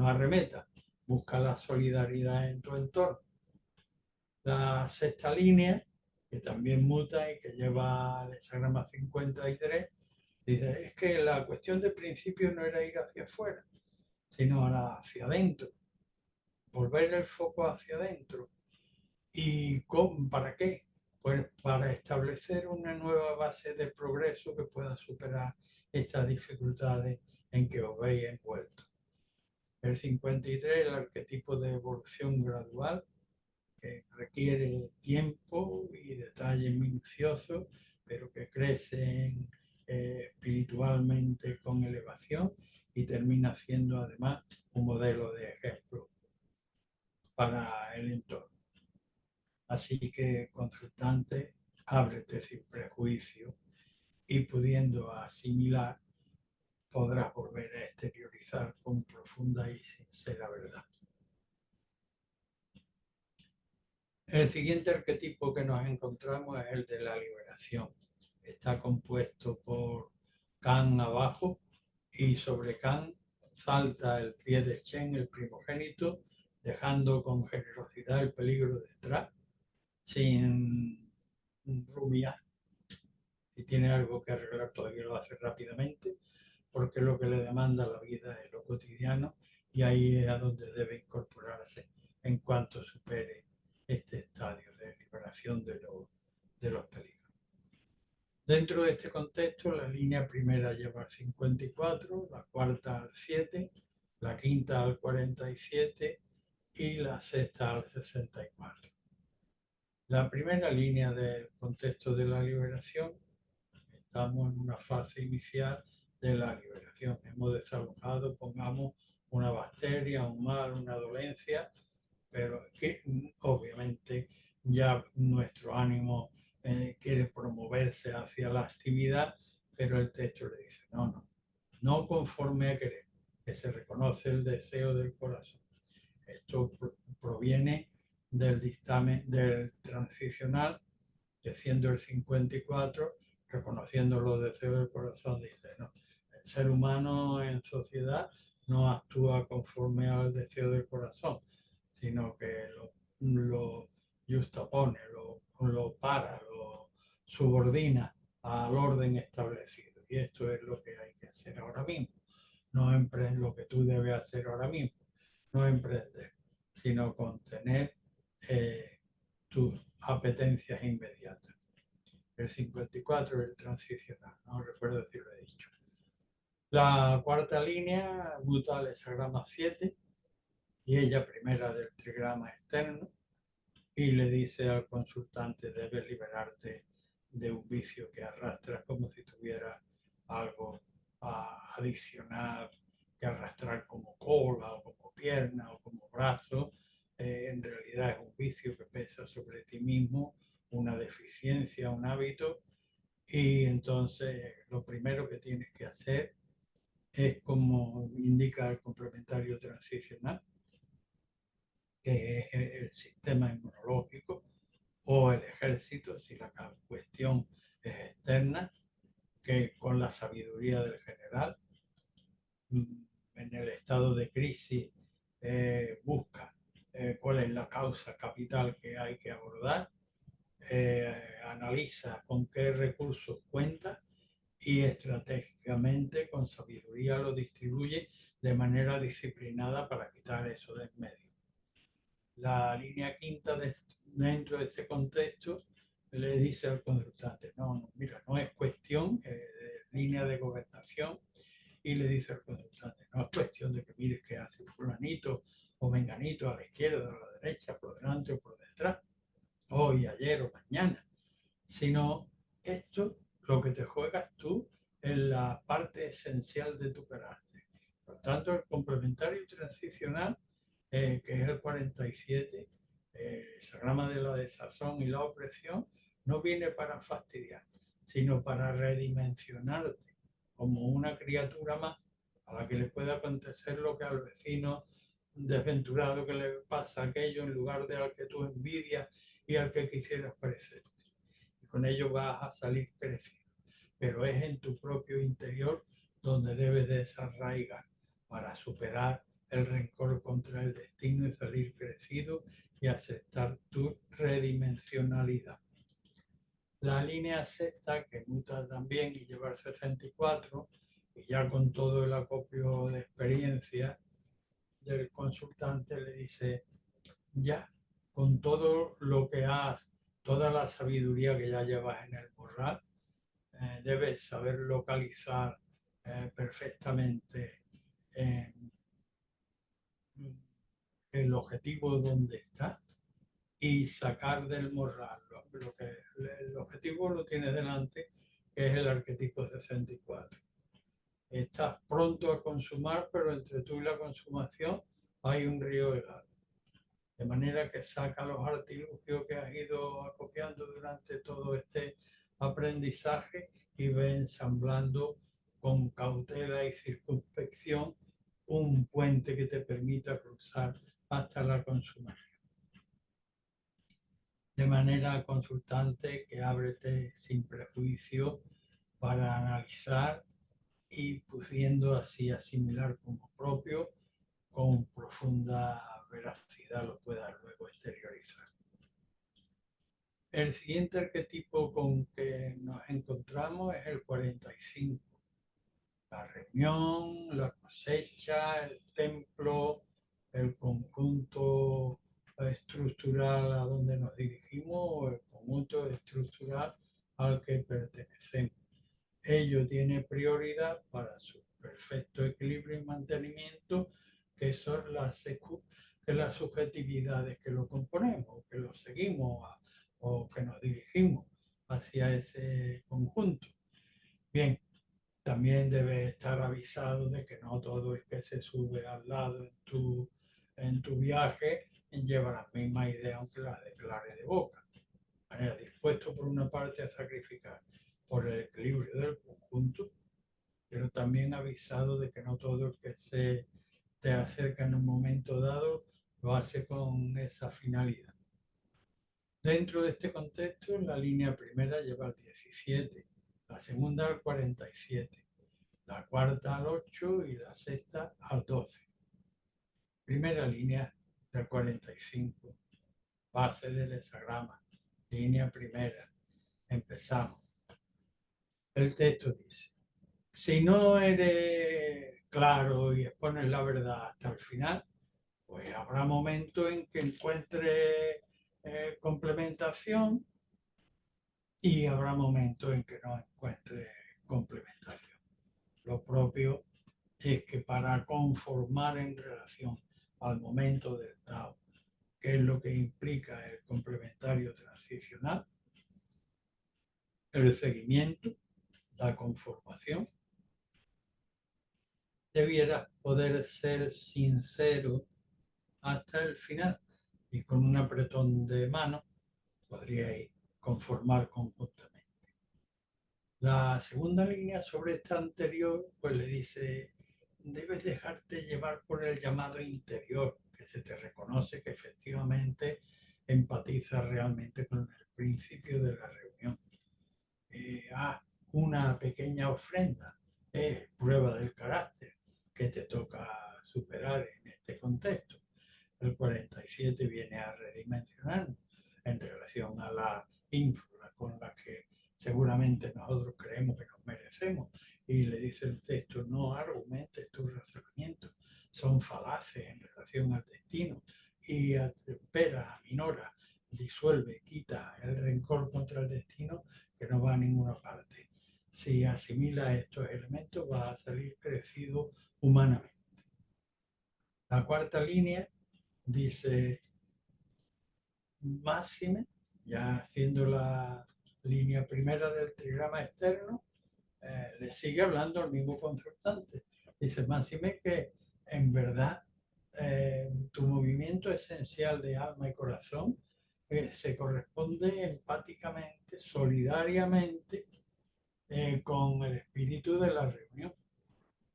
arremeta, busca la solidaridad en tu entorno. La sexta línea, que también muta y que lleva el hexagrama 53, dice, es que la cuestión de principio no era ir hacia afuera, sino hacia adentro, volver el foco hacia adentro. ¿Y para qué? Pues para establecer una nueva base de progreso que pueda superar estas dificultades en que os veis envueltos. El 53, el arquetipo de evolución gradual, que requiere tiempo y detalles minuciosos, pero que crecen espiritualmente con elevación y termina siendo además un modelo de ejemplo para el entorno. Así que, consultante, ábrete sin prejuicio y pudiendo asimilar, podrás volver a exteriorizar con profunda y sincera verdad. El siguiente arquetipo que nos encontramos es el de la liberación. Está compuesto por Kan abajo y sobre Kan salta el pie de Chen, el primogénito, dejando con generosidad el peligro detrás, sin rumiar. Si tiene algo que arreglar todavía lo hace rápidamente, porque lo que le demanda la vida es lo cotidiano y ahí es a donde debe incorporarse en cuanto supere este estadio de liberación de los peligros. Dentro de este contexto, la línea primera lleva al 54, la cuarta al 7, la quinta al 47 y la sexta al 64. La primera línea del contexto de la liberación, estamos en una fase inicial de la liberación. Hemos desalojado, pongamos, una bacteria, un mal, una dolencia, pero que obviamente ya nuestro ánimo quiere promoverse hacia la actividad, pero el texto le dice, no conforme a querer, que se reconoce el deseo del corazón. Esto proviene del dictamen del transicional, que siendo el 54, reconociendo los deseos del corazón, dice, no, el ser humano en sociedad no actúa conforme al deseo del corazón, sino que lo justapone, lo para, lo subordina al orden establecido. Y esto es lo que hay que hacer ahora mismo. no emprender lo que tú debes hacer ahora mismo, no emprender, sino contener tus apetencias inmediatas. El 54 es el transicional, no recuerdo si lo he dicho. La cuarta línea, muta al hexagrama 7 y ella primera del trigrama externo, y le dice al consultante: debes liberarte de un vicio que arrastras, como si tuviera algo adicional que arrastrar, como cola o como pierna o como brazo. En realidad es un vicio que pesa sobre ti mismo, una deficiencia, un hábito, y entonces lo primero que tienes que hacer es, como indica el complementario transicional, que es el sistema inmunológico o el ejército, si la cuestión es externa, que con la sabiduría del general, en el estado de crisis, busca cuál es la causa capital que hay que abordar, analiza con qué recursos cuenta y estratégicamente, con sabiduría, lo distribuye de manera disciplinada para quitar eso de en medio. La línea quinta dentro de este contexto le dice al consultante: no, mira, no es cuestión de línea de gobernación, y le dice al consultante: no es cuestión de que mires qué hace fulanito o menganito a la izquierda o a la derecha, por delante o por detrás, hoy, ayer o mañana, sino esto, lo que te juegas tú, en la parte esencial de tu carácter. Por tanto, el complementario transicional, que es el 47, el sagrama de la desazón y la opresión, no viene para fastidiar, sino para redimensionarte como una criatura más, a la que le puede acontecer lo que al vecino desventurado que le pasa aquello, en lugar de al que tú envidias y al que quisieras parecerte. Y con ello vas a salir crecido. Pero es en tu propio interior donde debes de desarraigar para superar el rencor contra el destino y salir crecido y aceptar tu redimensionalidad. La línea sexta, que muta también y lleva el 64, y ya con todo el acopio de experiencia del consultante, le dice: ya, con todo lo que has, toda la sabiduría que ya llevas en el morral, debes saber localizar perfectamente eh, el objetivo donde está y sacar del morral lo que el objetivo lo tiene delante, que es el arquetipo 64. Estás pronto a consumar, pero entre tú y la consumación hay un río helado. De manera que saca los artilugios que has ido acopiando durante todo este aprendizaje y ve ensamblando con cautela y circunspección un puente que te permita cruzar hasta la consumación. De manera, consultante, que ábrete sin prejuicio para analizar y pudiendo así asimilar como propio, con profunda veracidad lo puedas luego exteriorizar. El siguiente arquetipo con que nos encontramos es el 45. La reunión, la cosecha, el templo, el conjunto estructural a donde nos dirigimos o el conjunto estructural al que pertenecemos. Ello tiene prioridad para su perfecto equilibrio y mantenimiento, que son las subjetividades que lo componemos, que lo seguimos o que nos dirigimos hacia ese conjunto. Bien, también debe estar avisado de que no todo el que se sube al lado en tu viaje lleva la misma idea, aunque la declare de boca. De manera, dispuesto por una parte a sacrificar por el equilibrio del conjunto, pero también avisado de que no todo el que se te acerca en un momento dado lo hace con esa finalidad. Dentro de este contexto, la línea primera lleva al 17, la segunda al 47, la cuarta al 8 y la sexta al 12. Primera línea del 45, base del hexagrama, línea primera. Empezamos. El texto dice: si no eres claro y expones la verdad hasta el final, pues habrá momentos en que encuentre complementación y habrá momentos en que no encuentre complementación. Lo propio es que para conformar en relación al momento del Tao, que es lo que implica el complementario transicional, el seguimiento, la conformación, debieras poder ser sincero hasta el final y con un apretón de mano podríais conformar conjuntamente. La segunda línea sobre esta anterior, pues le dice, debes dejarte llevar por el llamado interior, que se te reconoce que efectivamente empatiza realmente con el principio de la reunión. Una pequeña ofrenda es prueba del carácter que te toca superar en este contexto. El 47 viene a redimensionar en relación a la ínfula con la que seguramente nosotros creemos que nos merecemos. Y le dice el texto, no argumentes tus razonamientos, son falaces en relación al destino. Y atempera, aminora, disuelve, quita el rencor contra el destino que no va a ninguna parte. Si asimila estos elementos, va a salir crecido humanamente. La cuarta línea dice máxime, ya haciendo la línea primera del trigrama externo, le sigue hablando al mismo consultante. Dice máxime que en verdad tu movimiento esencial de alma y corazón se corresponde empáticamente, solidariamente con el espíritu de la reunión.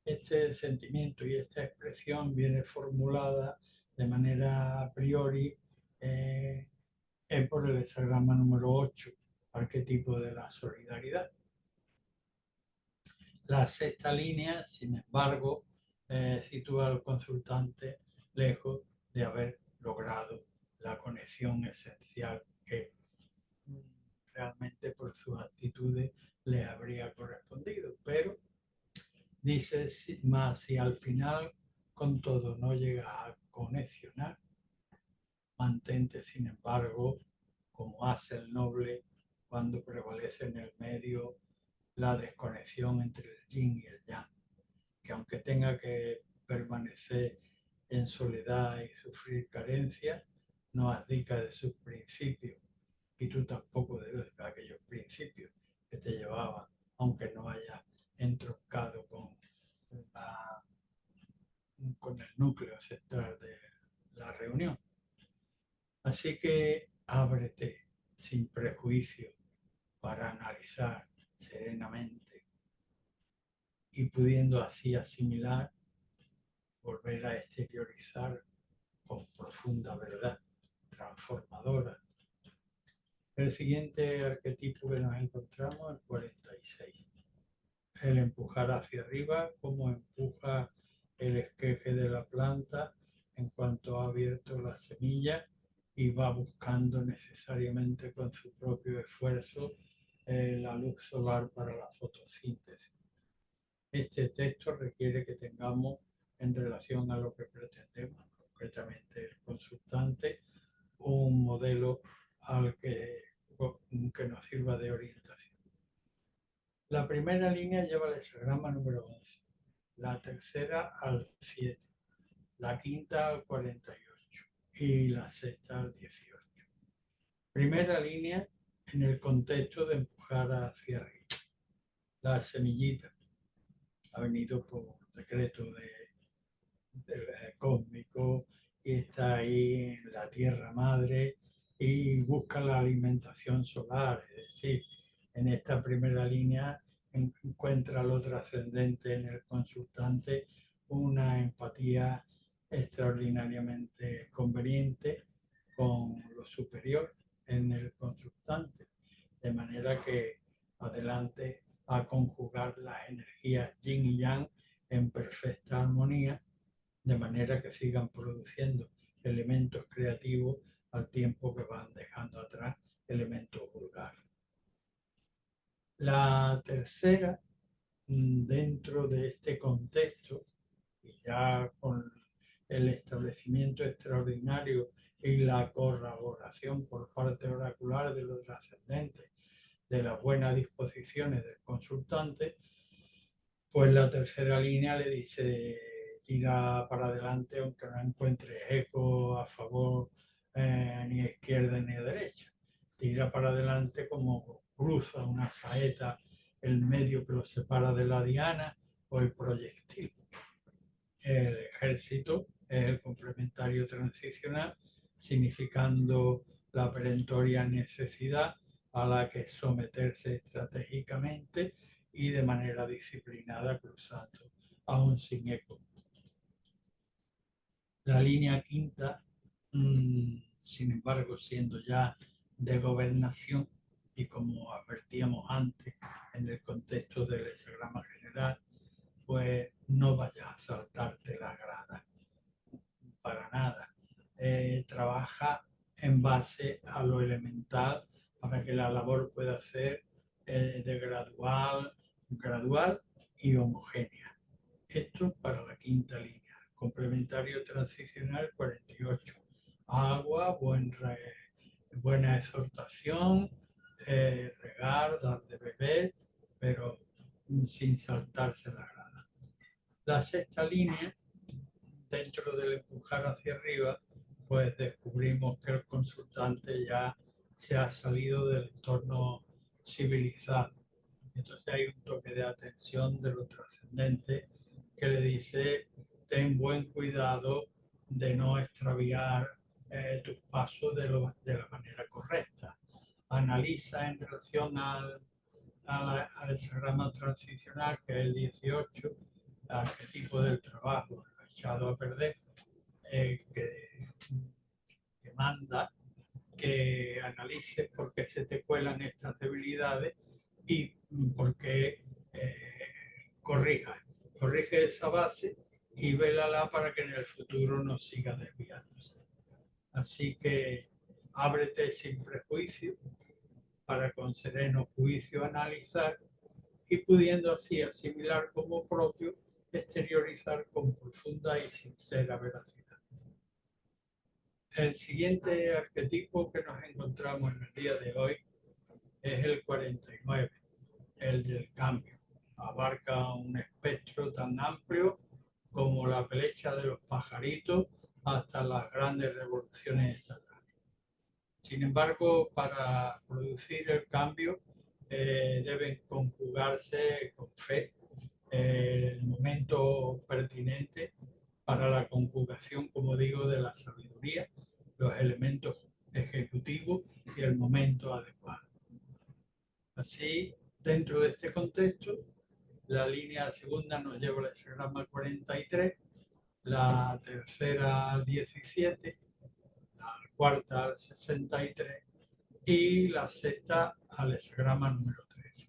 Este sentimiento y esta expresión viene formulada de manera a priori por el hexagrama número 8, arquetipo de la solidaridad. La sexta línea, sin embargo, sitúa al consultante lejos de haber logrado la conexión esencial que realmente por sus actitudes le habría correspondido. Pero dice, más si al final con todo no llegas a conexionar, mantente sin embargo como hace el noble cuando prevalece en el medio la desconexión entre el yin y el yang, que aunque tenga que permanecer en soledad y sufrir carencias, no abdica de sus principios y tú tampoco de aquellos principios que te llevaban, aunque no hayas entroncado con el núcleo central de la reunión. Así que ábrete sin prejuicio para analizar serenamente y pudiendo así asimilar, volver a exteriorizar con profunda verdad transformadora. El siguiente arquetipo que nos encontramos, el 46. El empujar hacia arriba, como empuja el esqueje de la planta en cuanto ha abierto la semilla y va buscando necesariamente con su propio esfuerzo la luz solar para la fotosíntesis. Este texto requiere que tengamos en relación a lo que pretendemos, concretamente el consultante, un modelo al que nos sirva de orientación. La primera línea lleva el hexagrama número 11, la tercera al 7, la quinta al 48 y la sexta al 18. Primera línea en el contexto de empujar hacia arriba. La semillita ha venido por decreto del cósmico y está ahí en la Tierra Madre y busca la alimentación solar, es decir, en esta primera línea encuentra lo trascendente en el consultante, una empatía extraordinariamente conveniente con lo superior en el consultante, de manera que adelante a conjugar las energías yin y yang en perfecta armonía, de manera que sigan produciendo elementos creativos al tiempo que van dejando atrás elementos vulgares. La tercera, dentro de este contexto, y ya con el establecimiento extraordinario y la corroboración por parte oracular de los trascendentes de las buenas disposiciones del consultante, pues la tercera línea le dice tira para adelante aunque no encuentres eco a favor ni a izquierda ni a derecha. Tira para adelante como cruza una saeta el medio que lo separa de la diana o el proyectil. El ejército es el complementario transicional, significando la perentoria necesidad a la que someterse estratégicamente y de manera disciplinada cruzando, aún sin eco. La línea quinta, sin embargo, siendo ya de gobernación y como advertíamos antes en el contexto del hexagrama general, pues no vayas a saltarte la grada para nada. Trabaja en base a lo elemental para que la labor pueda ser de gradual y homogénea. Esto para la quinta línea. Complementario transicional 48. Agua, buena exhortación, regar, dar de beber, pero sin saltarse la grada. La sexta línea, dentro del empujar hacia arriba, pues descubrimos que el consultante ya se ha salido del entorno civilizado. Entonces hay un toque de atención de lo trascendente que le dice, ten buen cuidado de no extraviar tus pasos de la manera correcta. Analiza en relación al hexagrama transicional, que es el 18, arquetipo del trabajo, lo echado a perder, que manda que analices por qué se te cuelan estas debilidades y por qué corrige esa base y vélala para que en el futuro no siga desviándose. Así que ábrete sin prejuicio para con sereno juicio analizar y pudiendo así asimilar como propio, exteriorizar con profunda y sincera veracidad. El siguiente arquetipo que nos encontramos en el día de hoy es el 49, el del cambio. Abarca un espectro tan amplio como la flecha de los pajaritos hasta las grandes revoluciones estatales. Sin embargo, para producir el cambio deben conjugarse con fe el momento pertinente para la conjugación, como digo, de la sabiduría, los elementos ejecutivos y el momento adecuado. Así, dentro de este contexto, la línea segunda nos lleva al hexagrama 43, la tercera al 17, la cuarta al 63 y la sexta al hexagrama número 13.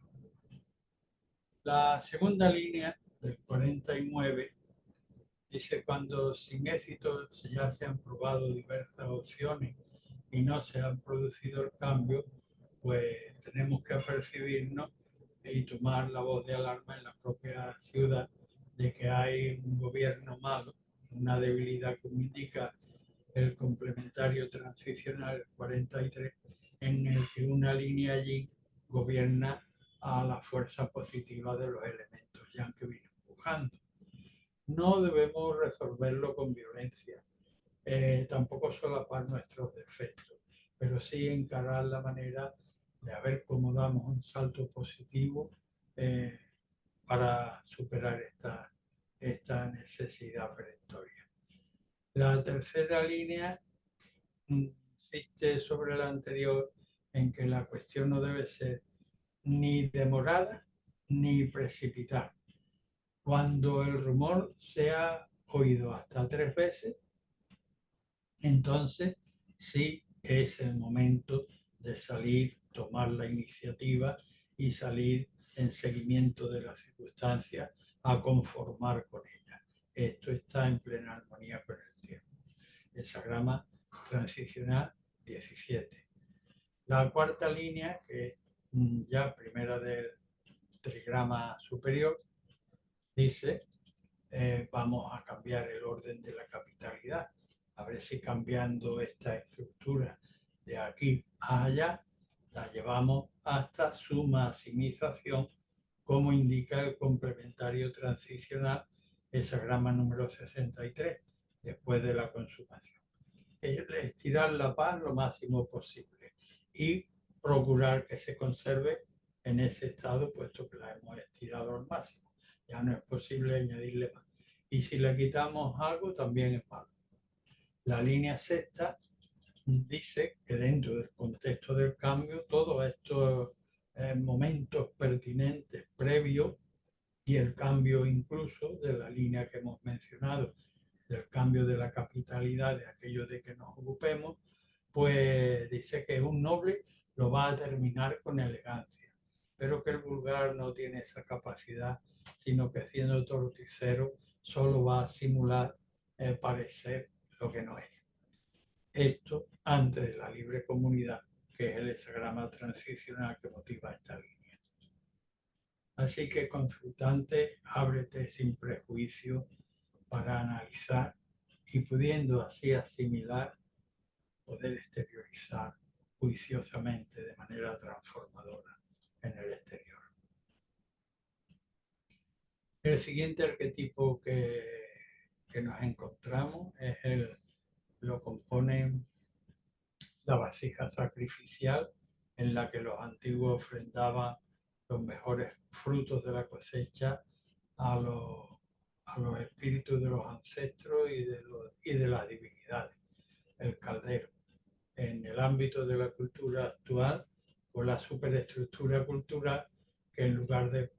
La segunda línea del 49 dice: cuando sin éxito ya se han probado diversas opciones y no se han producido el cambio, pues tenemos que apercibirnos y tomar la voz de alarma en la propia ciudad de que hay un gobierno malo, una debilidad como indica el complementario transicional 43, en el que una línea allí gobierna a la fuerza positiva de los elementos ya que vino empujando. No debemos resolverlo con violencia, tampoco solapar nuestros defectos, pero sí encarar la manera de ver cómo damos un salto positivo para superar esta necesidad perentoria. La tercera línea insiste sobre la anterior en que la cuestión no debe ser ni demorada ni precipitada. Cuando el rumor sea oído hasta 3 veces, entonces sí es el momento de salir, tomar la iniciativa y salir en seguimiento de las circunstancias a conformar con ellas. Esto está en plena armonía con el tiempo. Hexagrama transicional 17. La cuarta línea, que es ya primera del trigrama superior, dice: vamos a cambiar el orden de la capitalidad. A ver si cambiando esta estructura de aquí a allá, la llevamos hasta su maximización, como indica el complementario transicional, hesagrama número 63, después de la consumación. Estirar la paz lo máximo posible y procurar que se conserve en ese estado, puesto que la hemos estirado al máximo. Ya no es posible añadirle más. Y si le quitamos algo, también es malo. La línea sexta dice que dentro del contexto del cambio, todos estos momentos pertinentes previos y el cambio incluso de la línea que hemos mencionado, del cambio de la capitalidad, de aquello de que nos ocupemos, pues dice que un noble lo va a terminar con elegancia, pero que el vulgar no tiene esa capacidad, sino que siendo torticero solo va a simular parecer lo que no es. Esto ante la libre comunidad, que es el hexagrama transicional que motiva esta línea. Así que, consultante, ábrete sin prejuicio para analizar y pudiendo así asimilar, poder exteriorizar juiciosamente de manera transformadora en el exterior. El siguiente arquetipo que nos encontramos es lo compone la vasija sacrificial, en la que los antiguos ofrendaban los mejores frutos de la cosecha a los espíritus de los ancestros y de las divinidades, el caldero. En el ámbito de la cultura actual, con la superestructura cultural, que en lugar de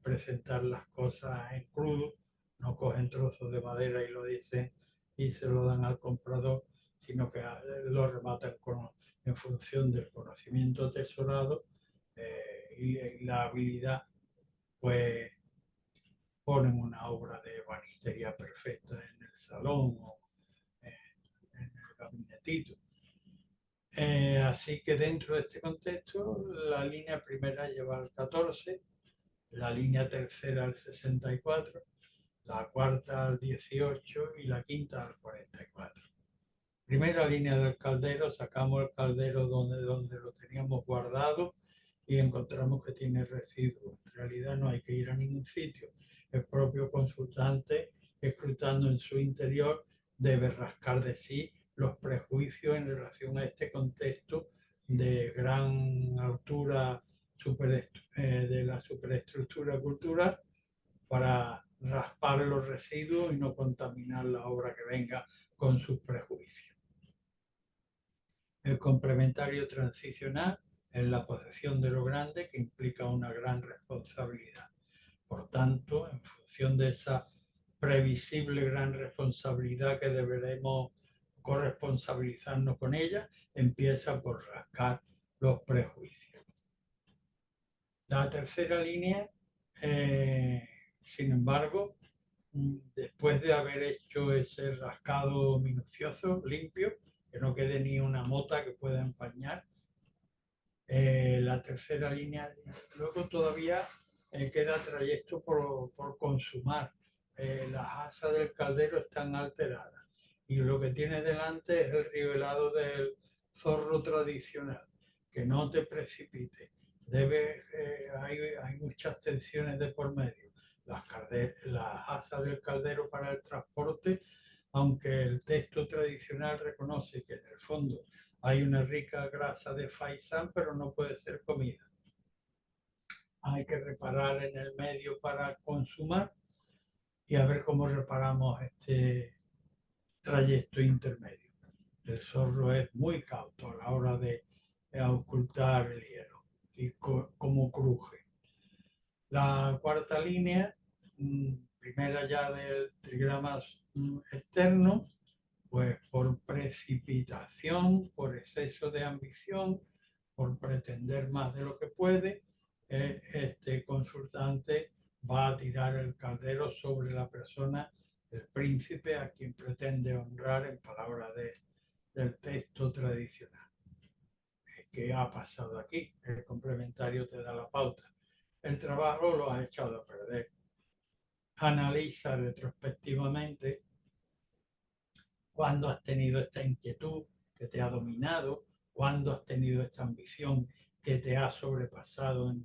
presentar las cosas en crudo, no cogen trozos de madera y lo dicen y se lo dan al comprador, sino que lo rematan en función del conocimiento atesorado y la habilidad, pues ponen una obra de ebanistería perfecta en el salón o en el gabinetito. Así que dentro de este contexto, la línea primera lleva al 14, la línea tercera al 64, la cuarta al 18 y la quinta al 44. Primera línea del caldero, sacamos el caldero donde lo teníamos guardado y encontramos que tiene residuos. En realidad no hay que ir a ningún sitio. El propio consultante, escrutando en su interior, debe rascar de sí los prejuicios en relación a este contexto de gran altura de la superestructura cultural, para raspar los residuos y no contaminar la obra que venga con sus prejuicios. El complementario transicional es la posesión de lo grande, que implica una gran responsabilidad. Por tanto, en función de esa previsible gran responsabilidad que deberemos corresponsabilizarnos con ella, empieza por rascar los prejuicios. La tercera línea, sin embargo, después de haber hecho ese rascado minucioso, limpio, que no quede ni una mota que pueda empañar, la tercera línea, luego todavía queda trayecto por consumar. Las asas del caldero están alteradas y lo que tiene delante es el rivelado del zorro tradicional. Que no te precipites, hay muchas tensiones de por medio. Las asas del caldero para el transporte, aunque el texto tradicional reconoce que en el fondo hay una rica grasa de faisán, pero no puede ser comida. Hay que reparar en el medio para consumar y a ver cómo reparamos este trayecto intermedio. El zorro es muy cauto a la hora de ocultar el hielo y cómo cruje. La cuarta línea, primera ya del trigrama externo, pues por precipitación, por exceso de ambición, por pretender más de lo que puede, este consultante va a tirar el caldero sobre la persona, el príncipe, a quien pretende honrar en palabras del texto tradicional. ¿Qué ha pasado aquí? El complementario te da la pauta. El trabajo lo has echado a perder. analiza retrospectivamente cuándo has tenido esta inquietud que te ha dominado, cuándo has tenido esta ambición que te ha sobrepasado en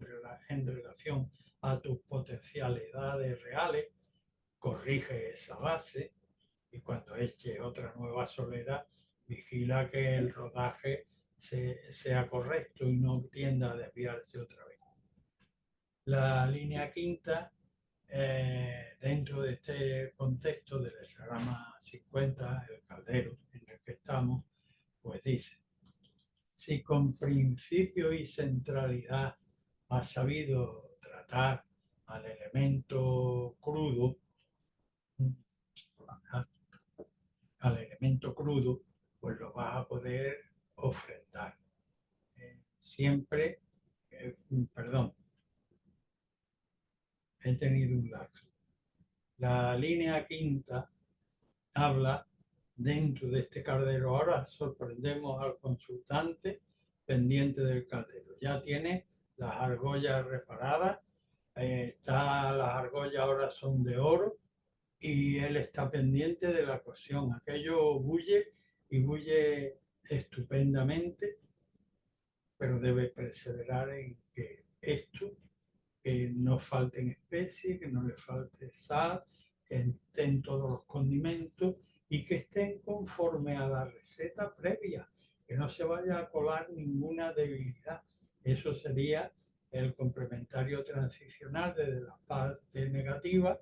relación a tus potencialidades reales, corrige esa base y cuando eches otra nueva soledad, vigila que el rodaje sea correcto y no tienda a desviarse otra vez. La línea quinta, dentro de este contexto del hexagrama 50, el caldero en el que estamos, pues dice, si con principio y centralidad has sabido tratar al elemento crudo, pues lo vas a poder ofrendar. Siempre, perdón, he tenido un lapso. La línea quinta habla dentro de este caldero. Ahora sorprendemos al consultante pendiente del caldero. Ya tiene las argollas reparadas, las argollas ahora son de oro y él está pendiente de la cocción. Aquello bulle y bulle estupendamente, pero debe perseverar en que esto, que no falten especies, que no le falte sal, que estén todos los condimentos y que estén conforme a la receta previa, que no se vaya a colar ninguna debilidad. Eso sería el complementario transicional desde la parte negativa,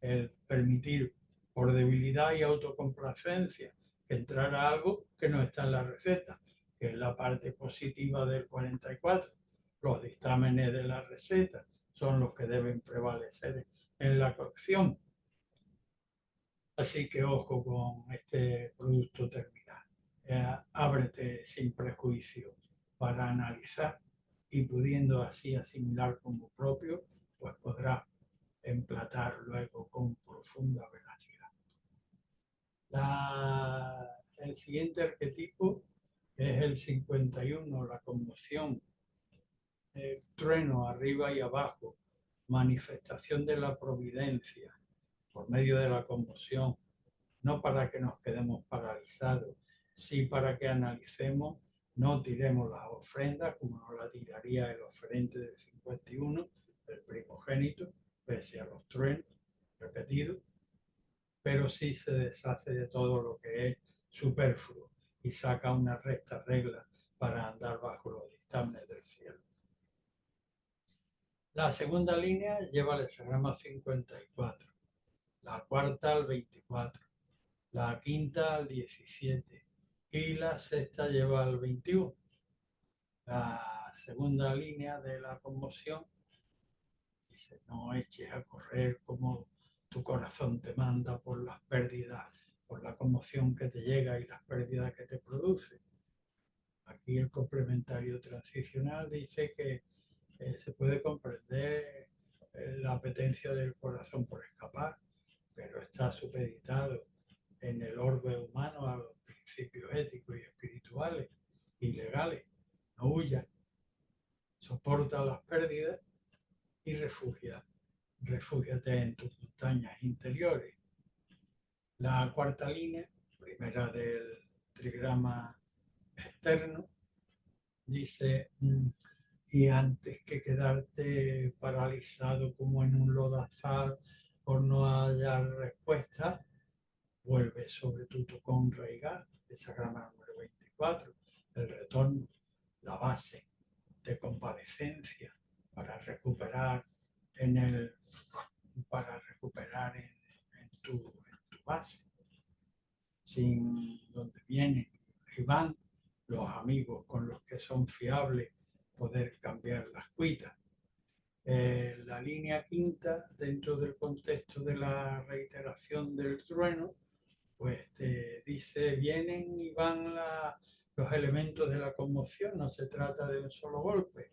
el permitir por debilidad y autocomplacencia que entrara algo que no está en la receta, que es la parte positiva del 44. Los dictámenes de la receta son los que deben prevalecer en la cocción. Así que ojo con este producto terminal. Ábrete sin prejuicio para analizar y pudiendo así asimilar como propio, pues podrás emplatar luego con profunda veracidad. El siguiente arquetipo es el 51, la conmoción, trueno arriba y abajo, manifestación de la providencia por medio de la conmoción, no para que nos quedemos paralizados, sí para que analicemos, no tiremos las ofrendas como nos la tiraría el oferente del 51, el primogénito, pese a los truenos repetidos, pero sí se deshace de todo lo que es superfluo y saca una recta regla para andar bajo los dictámenes del cielo. La segunda línea lleva el hexagrama 54, la cuarta al 24, la quinta al 17 y la sexta lleva al 21. La segunda línea de la conmoción dice, no eches a correr como tu corazón te manda por las pérdidas, por la conmoción que te llega y las pérdidas que te produce. Aquí el complementario transicional dice que se puede comprender la apetencia del corazón por escapar, pero está supeditado en el orbe humano a los principios éticos y espirituales y legales. No huyas, soporta las pérdidas y refúgiate en tus montañas interiores. La cuarta línea, primera del trigrama externo, dice, y antes que quedarte paralizado como en un lodazal por no hallar respuesta, vuelve sobre tu tocón raigar, esa grama número 24, el retorno, la base de comparecencia para recuperar en el para recuperar en tu base, sin donde vienen y van los amigos con los que son fiables, poder cambiar las cuitas. La línea quinta, dentro del contexto de la reiteración del trueno, pues te dice, vienen y van los elementos de la conmoción, no se trata de un solo golpe,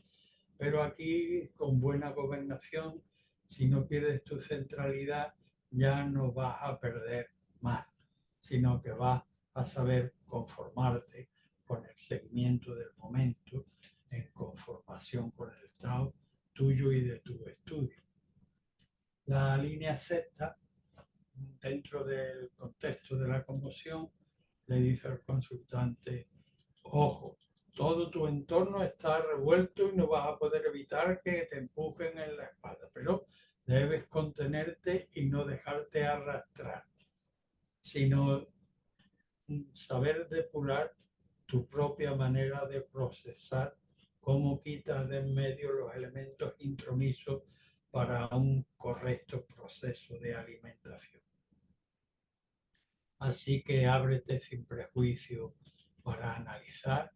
pero aquí con buena gobernación, si no pierdes tu centralidad, ya no vas a perder más, sino que vas a saber conformarte con el seguimiento del momento, en conformación con el estado tuyo y de tu estudio. La línea sexta, dentro del contexto de la conmoción, le dice al consultante: ojo, todo tu entorno está revuelto y no vas a poder evitar que te empujen en la espalda, pero debes contenerte y no dejarte arrastrar, sino saber depurar tu propia manera de procesar, cómo quitas de en medio los elementos intromisos para un correcto proceso de alimentación. Así que ábrete sin prejuicio para analizar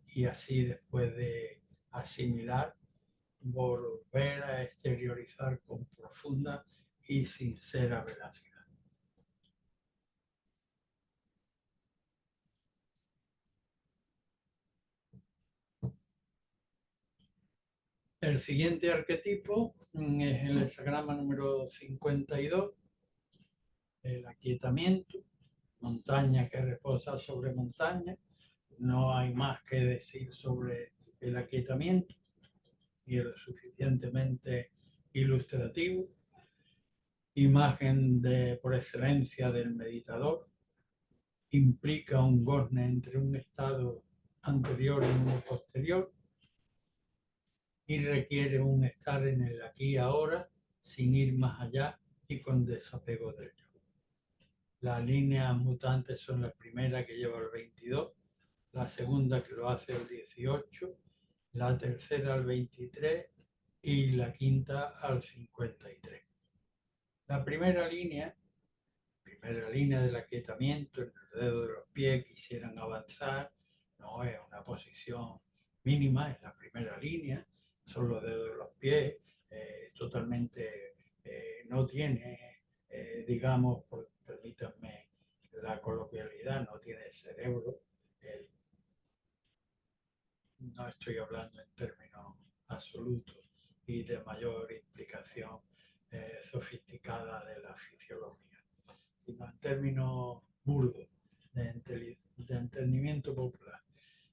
y así, después de asimilar, volver a exteriorizar con profunda y sincera veracidad. El siguiente arquetipo es el hexagrama número 52, el aquietamiento, montaña que reposa sobre montaña. No hay más que decir sobre el aquietamiento y es lo suficientemente ilustrativo. Imagen de, por excelencia, del meditador. Implica un gozne entre un estado anterior y uno posterior y requiere un estar en el aquí y ahora sin ir más allá y con desapego del yo. Las líneas mutantes son la primera, que lleva el 22, la segunda, que lo hace el 18, la tercera al 23 y la quinta al 53. La primera línea del aquietamiento, en el dedo de los pies quisieran avanzar, no es una posición mínima, es la primera línea, son los dedos de los pies, totalmente no tiene, digamos, permítanme la coloquialidad, no tiene cerebro, el, no estoy hablando en términos absolutos y de mayor implicación sofisticada de la fisiología, sino en términos burdos de entendimiento popular.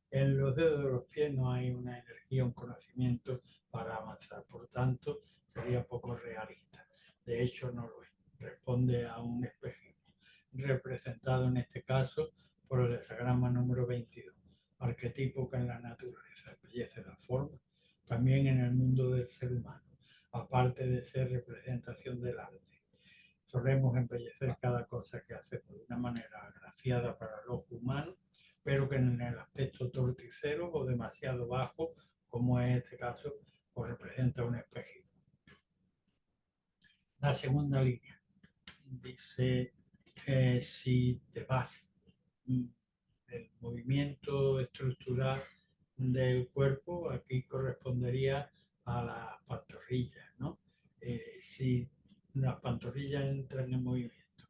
En los dedos de los pies no hay una energía, un conocimiento para avanzar, por tanto sería poco realista. De hecho, no lo es. Responde a un espejismo, representado en este caso por el hexagrama número 22, arquetipo que en la naturaleza embellece la forma, también en el mundo del ser humano, aparte de ser representación del arte. Solemos embellecer cada cosa que hacemos de una manera agraciada para el ojo humano, pero que en el aspecto torticero o demasiado bajo, como es este caso, pues representa un espejismo. La segunda línea dice: si te vas, el movimiento estructural del cuerpo aquí correspondería a las pantorrillas, ¿no? Si las pantorrillas entran en movimiento,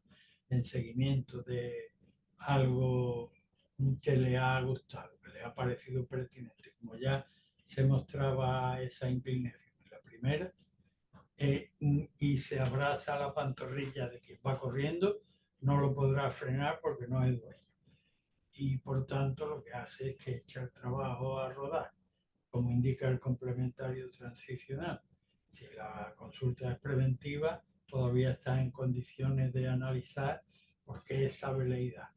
en seguimiento de algo que le ha gustado, que le ha parecido pertinente, como ya se mostraba esa inclinación en la primera, y se abraza la pantorrilla de quien va corriendo, no lo podrá frenar porque no es dueño. Y por tanto lo que hace es que echa el trabajo a rodar, como indica el complementario transicional. Si la consulta es preventiva, todavía está en condiciones de analizar por qué esa veleidad,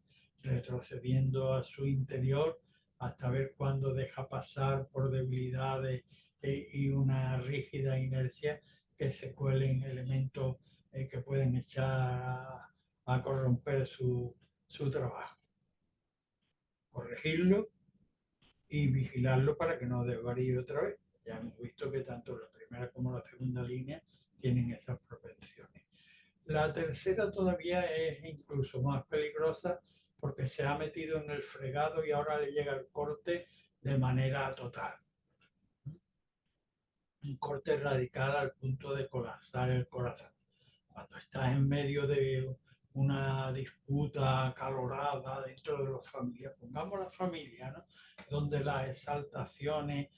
retrocediendo a su interior hasta ver cuándo deja pasar por debilidades y una rígida inercia que se cuelen elementos que pueden echar a corromper su trabajo. Corregirlo y vigilarlo para que no desvaríe otra vez. Ya hemos visto que tanto la primera como la segunda línea tienen esas propensiones. La tercera todavía es incluso más peligrosa porque se ha metido en el fregado y ahora le llega el corte de manera total. Un corte radical al punto de colapsar el corazón. Cuando estás en medio de una disputa acalorada dentro de los familiares, pongamos la familia, ¿no? Donde las exaltaciones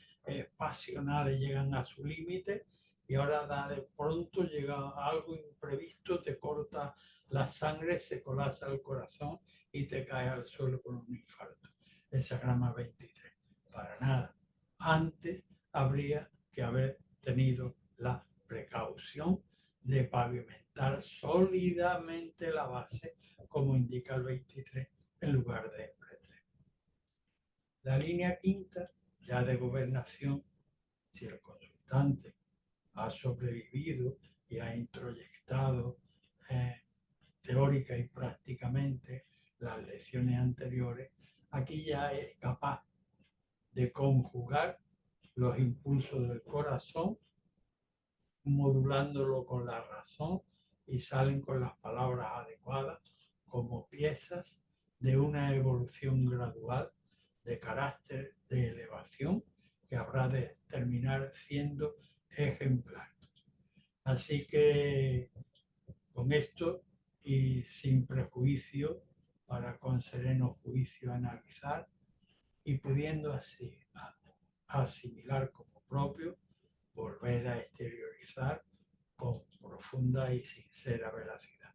pasionales llegan a su límite y ahora de pronto llega algo imprevisto, te corta la sangre, se colapsa el corazón y te caes al suelo con un infarto. Esa grama 23. Para nada. Antes habría que haber tenido la precaución de pavimentar sólidamente la base, como indica el 23, en lugar de emprender. La línea quinta, ya de gobernación, si el consultante ha sobrevivido y ha introyectado teórica y prácticamente las lecciones anteriores, aquí ya es capaz de conjugar los impulsos del corazón, modulándolo con la razón, y salen con las palabras adecuadas como piezas de una evolución gradual de carácter de elevación que habrá de terminar siendo ejemplar. Así que con esto y sin prejuicio, para con sereno juicio analizar y pudiendo así asimilar como propio, volver a exteriorizar con profunda y sincera veracidad.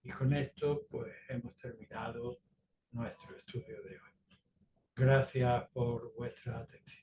Y con esto pues hemos terminado nuestro estudio de hoy. Gracias por vuestra atención.